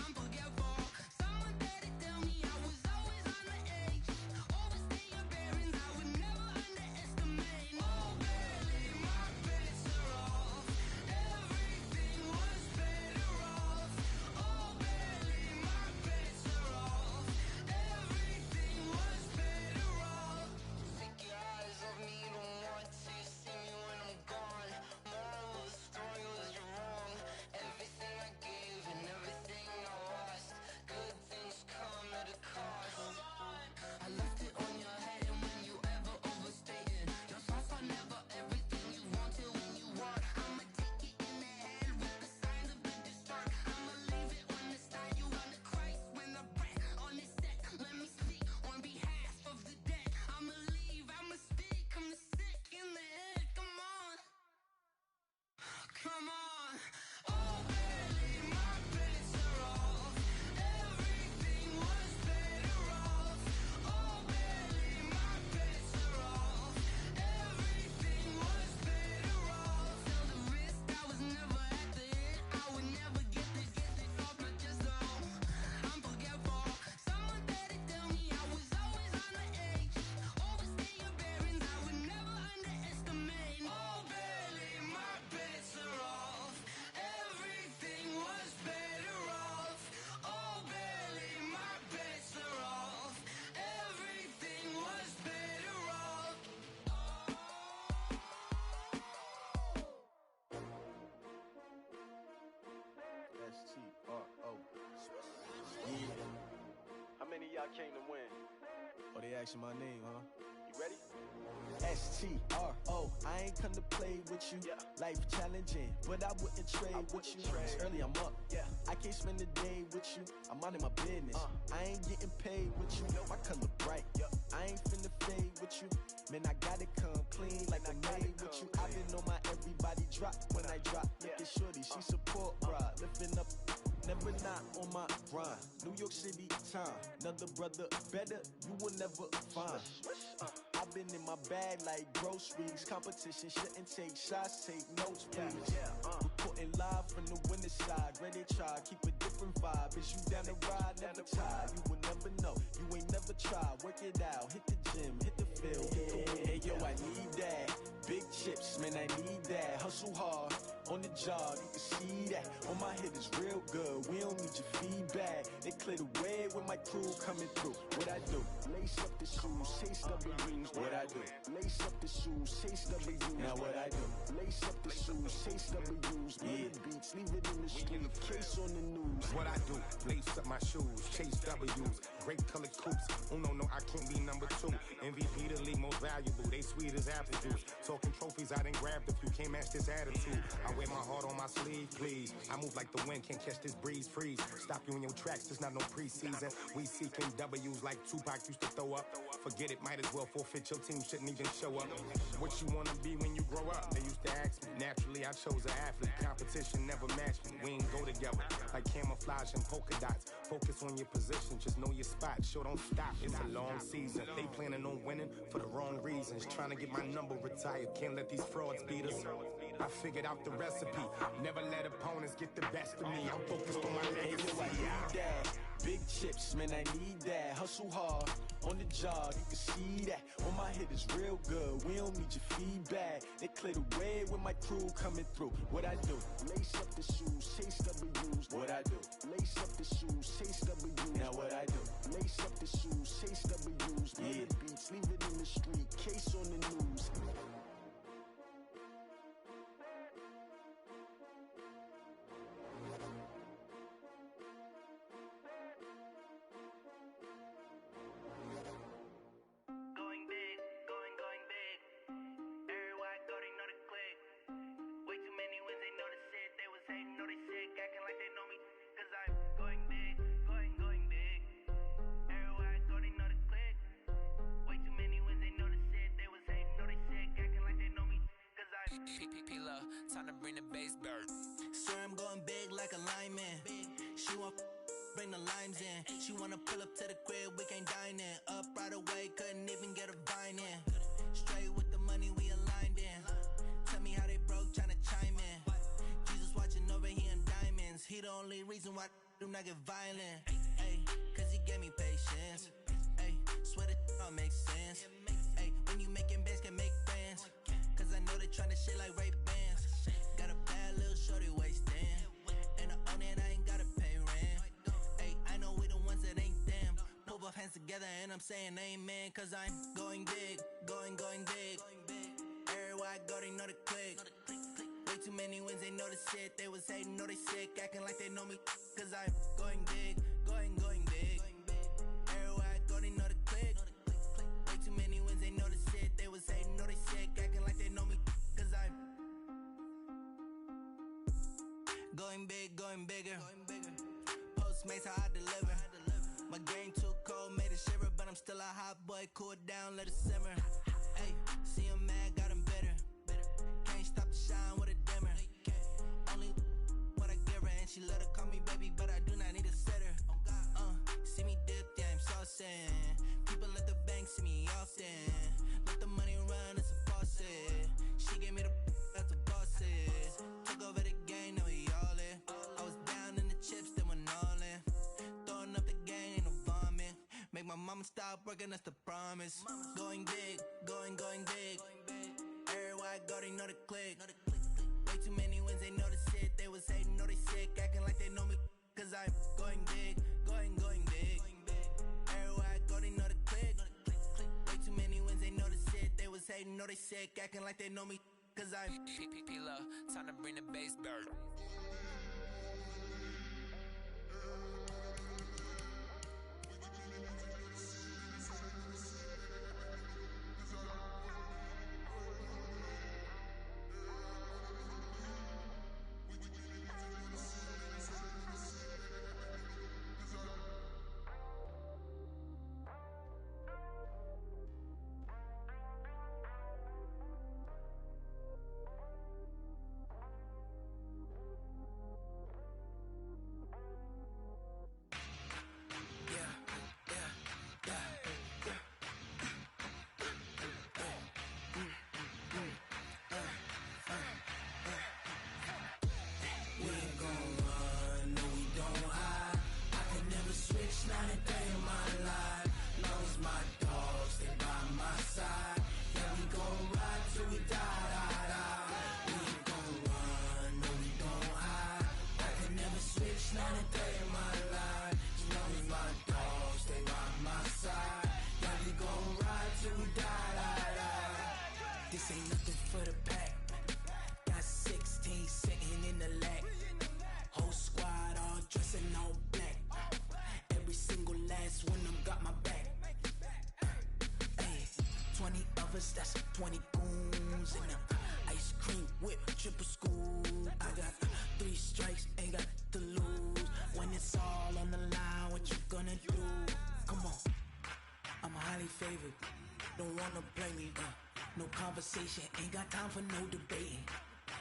I'm forgetful. Someone better tell me I was always on the edge. Overstay your bearings, I would never underestimate. Oh, barely, my bets are off. Everything was better off. Oh, barely, my bets are off. Everything was better off. Take your eyes off me, you don't want to see me when I'm gone. Moral of the story was you're wrong. Everything I gave and everything I lost. Good things come at a cost. I left it on your head, and when you ever overstated, your thoughts are never everything you wanted when you want. I'ma take it in the head with the signs of the disturbed. I'ma leave it on the side. You on the Christ when I breath on this set. Let me speak on behalf of the dead. I'ma leave, I'ma speak. I'm the sick in the head. Come on, come on. Oh, barely, my bets are off. Everything was better off. Oh, barely, my bets are off. Everything was better off. Tell the risk I was never at the hit. I would never get it off my chest though. I'm forgetful. Someone better tell me I was always on the edge. Overstay your bearings, I would never underestimate. Oh, barely, my bets are off. Everything was better off. Oh, barely, my bets are off. Everything was better off. S-T-R-O. Yeah. How many of y'all came to win? Oh, they asking my name, huh? You ready? S-T-R-O. I ain't come to play with you. Yeah. Life challenging, but I wouldn't trade with you. It's early, I'm up. Yeah. I can't spend the day with you. I'm out of my business. I ain't getting paid with you. My color bright. I ain't finna fade with you. Man, I gotta come clean like I made with you. I've been on my everybody drop when I drop. Look at shorty, she support ride. Lifting up, never not on my grind. New York City time, another brother better, you will never find. I've been in my bag like groceries. Competition shouldn't take shots, take notes, please. Reporting live from the winning side. Ready to try, keep a different vibe. Is you down the ride, never tired. You will never know, you ain't never tried. Work it out, hit the gym, hit the field, hit the win. Hey yo, I need that. Big chips, man, I need that. Hustle hard, on the job, you can see that. On my head is real good, we don't need your feedback. They clear the way with my crew coming through. What I do? Lace up the shoes, taste of the rings. What I do? Lace up the shoes, shoes, chase W's. Now what I do? Lace up the shoes, chase W's. Murder beats, leave it in the street, case on the news. What I do? Lace up my shoes, chase W's. Great colored coops. Oh no, I can't be number 2. MVP the league most valuable. They sweet as apple juice. Talking trophies, I done grabbed a few. Can't match this attitude. I wear my heart on my sleeve, please. I move like the wind, can't catch this breeze. Freeze. Stop you in your tracks. There's not no preseason. We seeking W's like Tupac used to throw up. Forget it, might as well forfeit. Your team shouldn't even show up. What you wanna be when you grow up? They used to ask me. Naturally, I chose an athlete. Competition never matched me. We ain't go together like camouflage and polka dots. Focus on your position, just know your spot. Sure, don't stop. It's a long season. They planning on winning for the wrong reasons. Trying to get my number retired. Can't let these frauds beat us. I figured out the recipe. Never let opponents get the best of me. I'm focused on my legacy. I need that. Big chips, man, I need that. Hustle hard on the job, you can see that. On my head is real good. We don't need your feedback. They clear the way with my crew coming through. What I do? Lace up the shoes, chase W's. What I do? Lace up the shoes, chase W's. Now what I do? Lace up the shoes, chase W's. Murder beats, leave it in the street, case on the news. Time to bring the bass bird. Swear I'm going big like a lineman. She want bring the limes in. She wanna pull up to the crib, we can't dine in. Up right away, couldn't even get a vine in. Straight with the money we aligned in. Tell me how they broke, tryna chime in. Jesus watching over here in diamonds. He the only reason why I do not get violent. Ay, cause he gave me patience. Ay, swear that all makes sense. Ay, when you making bands can make friends. Cause I know they tryna shit like Ray Bans. Got a bad little shorty wasting. And I own it, I ain't gotta pay rent. Ay, I know we the ones that ain't them. Pull both hands together and I'm saying amen. Cause I'm going big, going big. Everywhere I go, they know the click. Way too many wins, they know the shit. They was hating, know they sick, acting like they know me. Cause I'm going big, going big. Everywhere I go, they know the click. Way too many wins, they know the shit. They was hating, know they sick, acting like they know me. Cause I'm going big, going bigger. Postmates how I deliver. My game too cold, made it shiver. But I'm still a hot boy, cool it down, let it simmer. Hey, see him mad, got him bitter. Can't stop the shine with a dimmer. Only what I give her, and she let her call me baby, but I do not need a sitter. See me dip, yeah, I'm saucing. People at the bank see me often. Let the money run, it's a faucet. She gave me the that's a boss is. Took over the game, now we all in. I was down in the chips, then went all in. Throwing up the game, ain't no vomit. Make my mama stop working, that's the promise. Going big, going big. Everywhere I go, they know the click. Way too many wins, they know the shit. They was hating, know they sick, acting like they know me. Cause I'm going big, going big. Everywhere I go, they know the click. Way too many wins, they know the shit. They was hating, know they sick, acting like they know me. Cause I'm P-Love, time to bring the bass bird. This ain't nothing for the pack. Got 16 sitting in the lag. Whole squad all dressing all black. Every single last one of them got my back. Ay, 20 of us, that's 20 goons in them. Ice cream whip, triple school. I got 3 strikes, ain't got to lose. When it's all on the line, what you gonna do? Come on, I'm highly favored. Don't wanna play me, no conversation, ain't got time for no debating.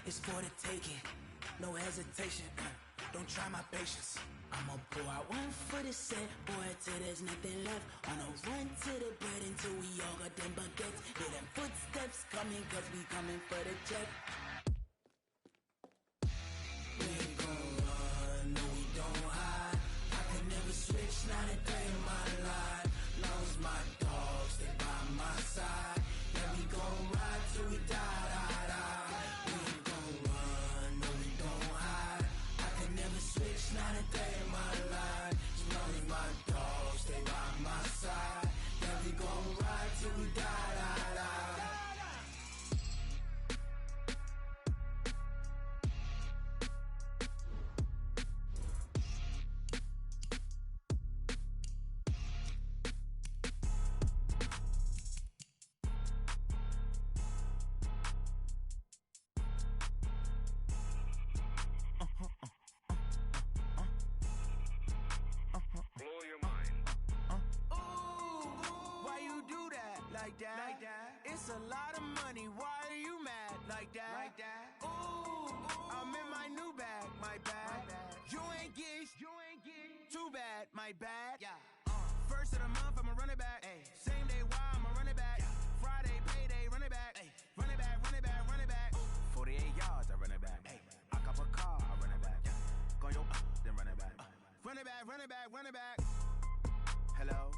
It's for the taking, no hesitation. Don't try my patience. I'ma pour out one for the set, boy, till there's nothing left. On a run to the bread until we all got them baguettes. Hear them footsteps coming, cause we coming for the check. We ain't gon' run, no we don't hide. I could never switch, not a day in my life. Long as my dogs, they by my side. Yeah, we gon' ride till we die, die, die. We ain't gon' run, no we don't hide. I could never switch, not a day in my life. As long as my dogs, they by my side. Yeah, we gon' ride till we die, die, die. Blow your mind. Why you do that? Like that? It's a lot of money. Why are you mad? Like that? Ooh, I'm in my new bag. My bad. You ain't get too bad. My bad. Yeah. First of the month, I'ma run it back. Same day, why I'ma run it back. Friday, payday, run it back. Run it back, run it back, run it back. 48 yards, I run it back. I cop a car, I run it back. Go your then run it back. Run it back, run it back, run it back. Hello?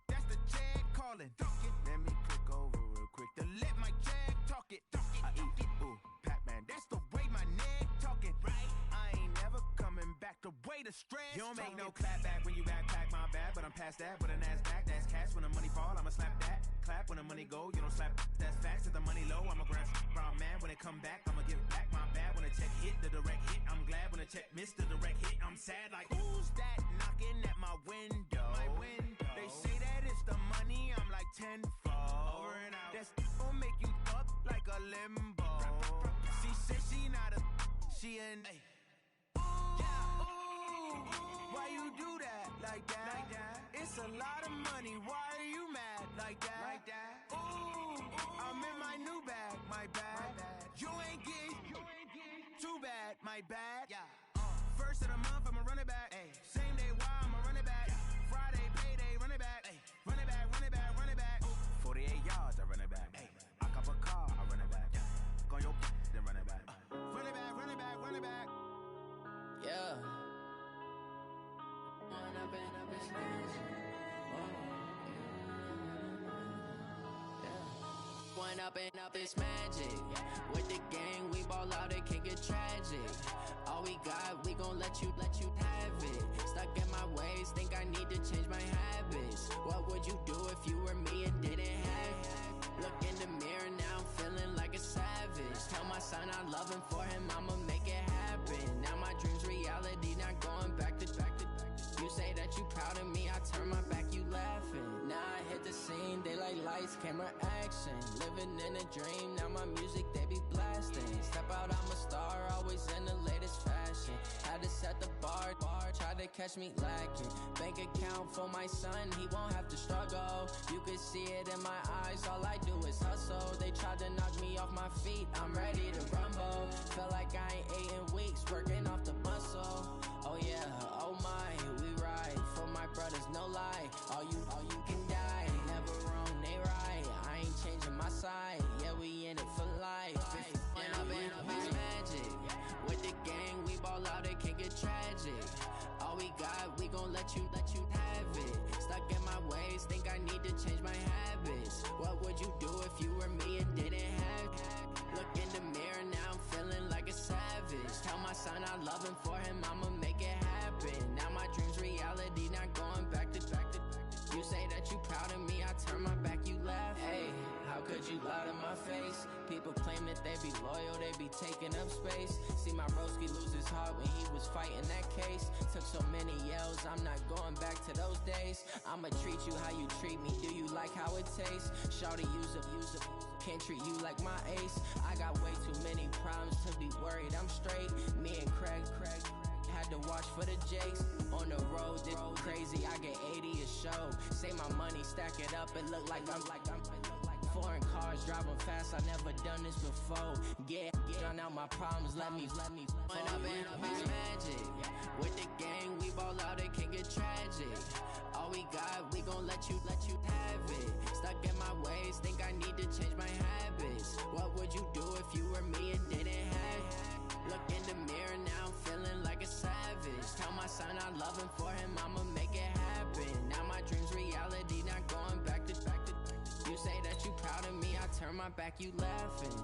That's the Jag calling. Let me click over real quick to let my Jag talk it. I eat, ooh, Pac-Man. That's the way my neck talking. Right? I ain't never coming back. The way the stress. You don't make no clap back when you backpack my bad, but I'm past that. With a NASDAQ, that's cash. When the money fall, I'ma slap that. Clap when the money go, you don't slap. That's facts. If the money low, I'ma grab brown man. When it come back, I'ma give back my bad. When the check hit, the direct hit. I'm glad when the check missed the direct hit. I'm sad like, who's that knocking at my window? They say that it's the money, I'm like tenfold. Over and out. That's gon' make you up like a limbo. She said she not a, she an. Why you do that? Like that? It's a lot of money. Why are you mad? Like that? Ooh, I'm in my new bag. My bad. You ain't get too bad. My bad. Yeah. First of the month, I'ma run it back. Same day, why I'ma run it back. Friday, payday, run it back. Run it back, run it back, run it back. 48 yards, I run it back. I cop a car, I run it back. Go your then run it back. Run it back, run it back, run it back. Yeah. Run up and up his hands. One up and up is magic. With the gang, we ball out, it can get tragic. All we got, we gon' let you have it. Stuck in my ways, think I need to change my habits. What would you do if you were me and didn't have it? Look in the mirror, now I'm feeling like a savage. Tell my son I love him, for him I'ma make it happen. Now my dream's reality, not going back to. You say that you proud of me, I turn my back, you laughing. Now I hit the scene, daylight lights, camera action. Living in a dream, now my music, they be blasting. Step out, I'm a star, always in the latest fashion. Had to set the bar, try to catch me lacking. Bank account for my son, he won't have to struggle. You could see it in my eyes, all I do is hustle. They tried to knock me off my feet, I'm ready to rumble. Felt like I ain't ate in weeks, working off the muscle. Oh yeah, oh my, we ride for my brothers, no lie. All you can die, never wrong, they right. I ain't changing my side, yeah, we in it for life. And up is magic. With the gang, we ball out, it can get tragic. All we got, we gon' let you have it. Stuck in my ways, think I need to change my habits. What would you do if you were me and didn't have it? Look in the mirror, now I'm feeling like a savage. Tell my son I love him, for him I'ma make it happen. Now my dream's reality, not going back to. You say that you proud of me, I turn my back, you laugh. Hey, how could you lie to my my face. People claim that they be loyal, they be taking up space. See my broski lose his heart when he was fighting that case. Took so many yells, I'm not going back to those days. I'ma treat you how you treat me, do you like how it tastes? Shawty, use up, can't treat you like my ace. I got way too many problems to be worried, I'm straight. Me and Craig had to watch for the Jakes. On the road, this crazy, I get 80 a show. Say my money, stack it up, it look like I'm foreign cars, driving fast, I never done this before. Get drown out my problems, let me Went up and it's magic. With the gang, we ball out, it can get tragic. All we got, we gon' let you have it. Stuck in my ways, think I need to change my habits. What would you do if you were me and didn't have it? Look in the mirror, now I'm feeling like a savage. Tell my son I love him, for him I'ma make it happen. Now my dream's reality, not going back to. You say that you proud of me, I turn my back, you laughing.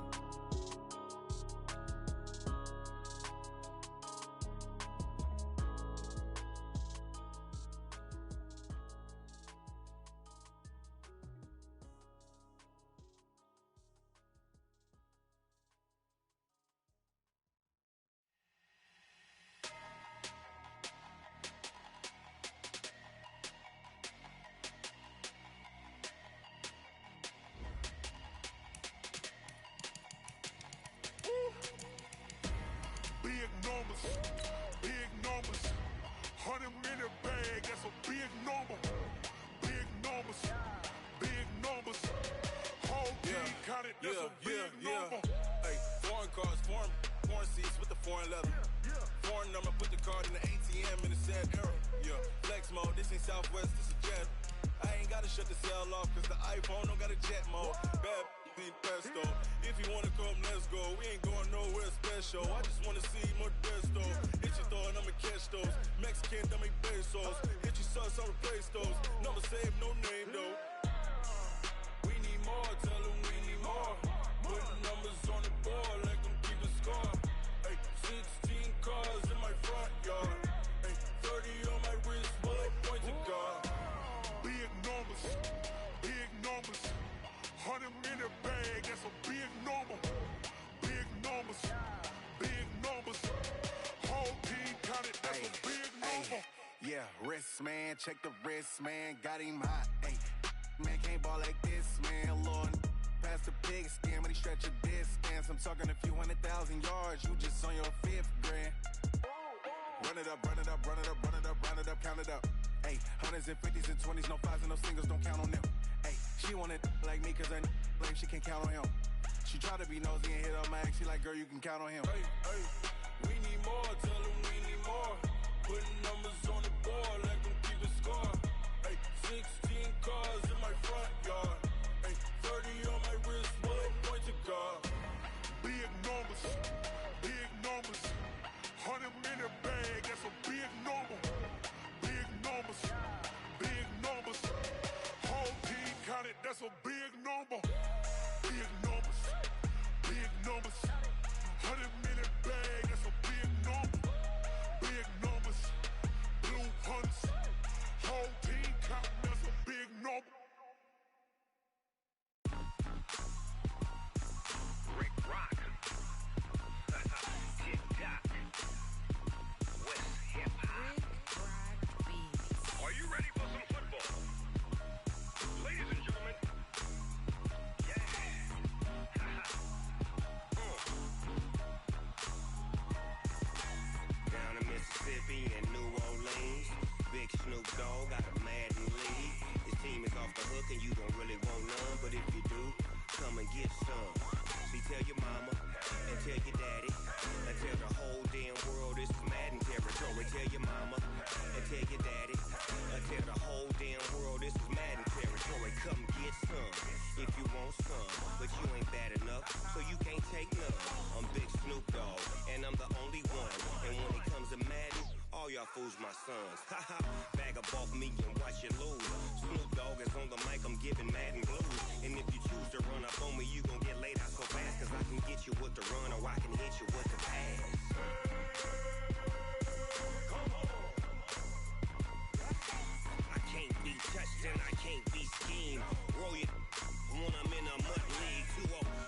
Big numbers, 100 minute bag, that's a big number. Big numbers, whole team counted, that's a big number. Hey, foreign cars, foreign seats with the foreign leather. Foreign number, put the card in the ATM in the sad era. Yeah, flex mode, this ain't Southwest, this is Jet. I ain't gotta shut the cell off, cause the iPhone don't got a jet mode. Bad need pesto. If you wanna come, let's go. We ain't going nowhere special. I just wanna see more desto. Hit your thought, I'ma catch those. Mexican, I'ma make pesos. Hit your sus, I'll replace those. Number save, no name though. We need more, tell them we need more. Put numbers on the board, like them keep a score. Hey, 16 cars in my front yard. Hey, 30 on my wrist, bullet point to God. Big numbers, 100 minute bag, that's a big number. Big numbers, whole team counted, that's a big number. Yeah, wrist man, check the wrist man, got him hot. Ay, man can't ball like this, man. Lord, past the pig skin when he stretch a distance. I'm talking a few 100,000 yards, you just on your 5th grand. Run it up, count it up. Ay, hundreds and 50s and 20s, no 5s and no singles, don't count on them. Ay, she wanted like me cause her like she can count on him. She tried to be nosy and hit up my ex, she like, girl, you can count on him. Hey, we need more, tell them we need more. Putting numbers on the board, like them keep a score. Hey, 16 cars in my front yard. Hey, 30 on my wrist, bullet point to God. Big numbers, 100 minute bag, that's a big number. Big numbers, whole team counted, that's a big number. Big numbers, 100 minute bag, that's a big number. Big numbers, blue hunts, whole team counting, that's a big number. Rick Rock, TikTok, West Hip Hop. Are you ready for some football? Ladies and gentlemen, Down in Mississippi and New Orleans, Big Snoop Dogg got a Madden league. His team is off the hook and you don't really want none, but if you do, come and get some. See, tell your mama and tell your daddy and tell the whole damn world this is Madden territory. Tell your mama and tell your daddy and tell the whole damn world this is Madden territory. Come get some if you want some, but you ain't bad enough, so you can't take none. I'm Big Snoop Dogg and I'm the only one. And when it comes to Madden, all y'all fools my sons. Haha, bag up off me and watch you lose. Snoop Dogg is on the mic, I'm giving Madden blues. And if you choose to run up on me, you gon' get laid out so fast, cause I can get you with the run or I can hit you with the pass. I can't be touched and I can't be schemed. Roll it when I'm in a mud league. 2-0.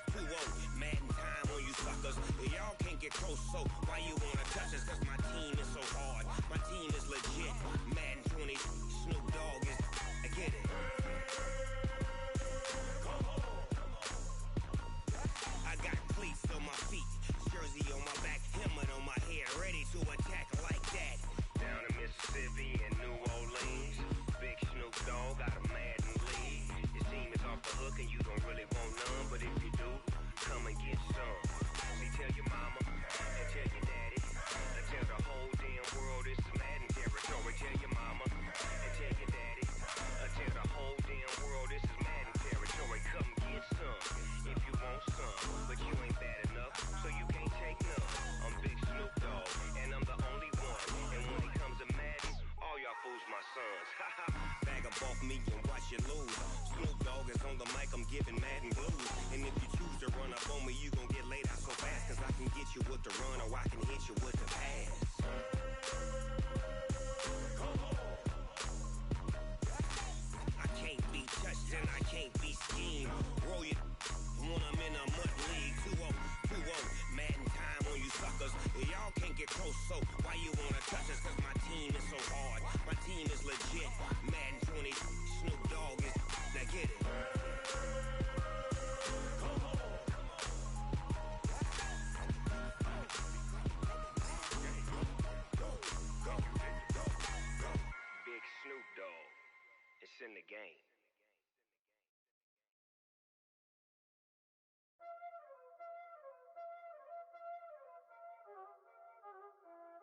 in the game.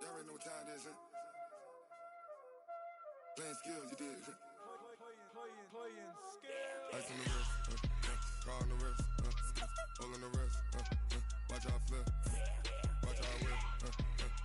Y'all already know what time it is, huh? Playing skills, you did, huh? Playing skills. Ice on the wrist, car on the wrist, hole in the wrist, watch out flip, watch out whip,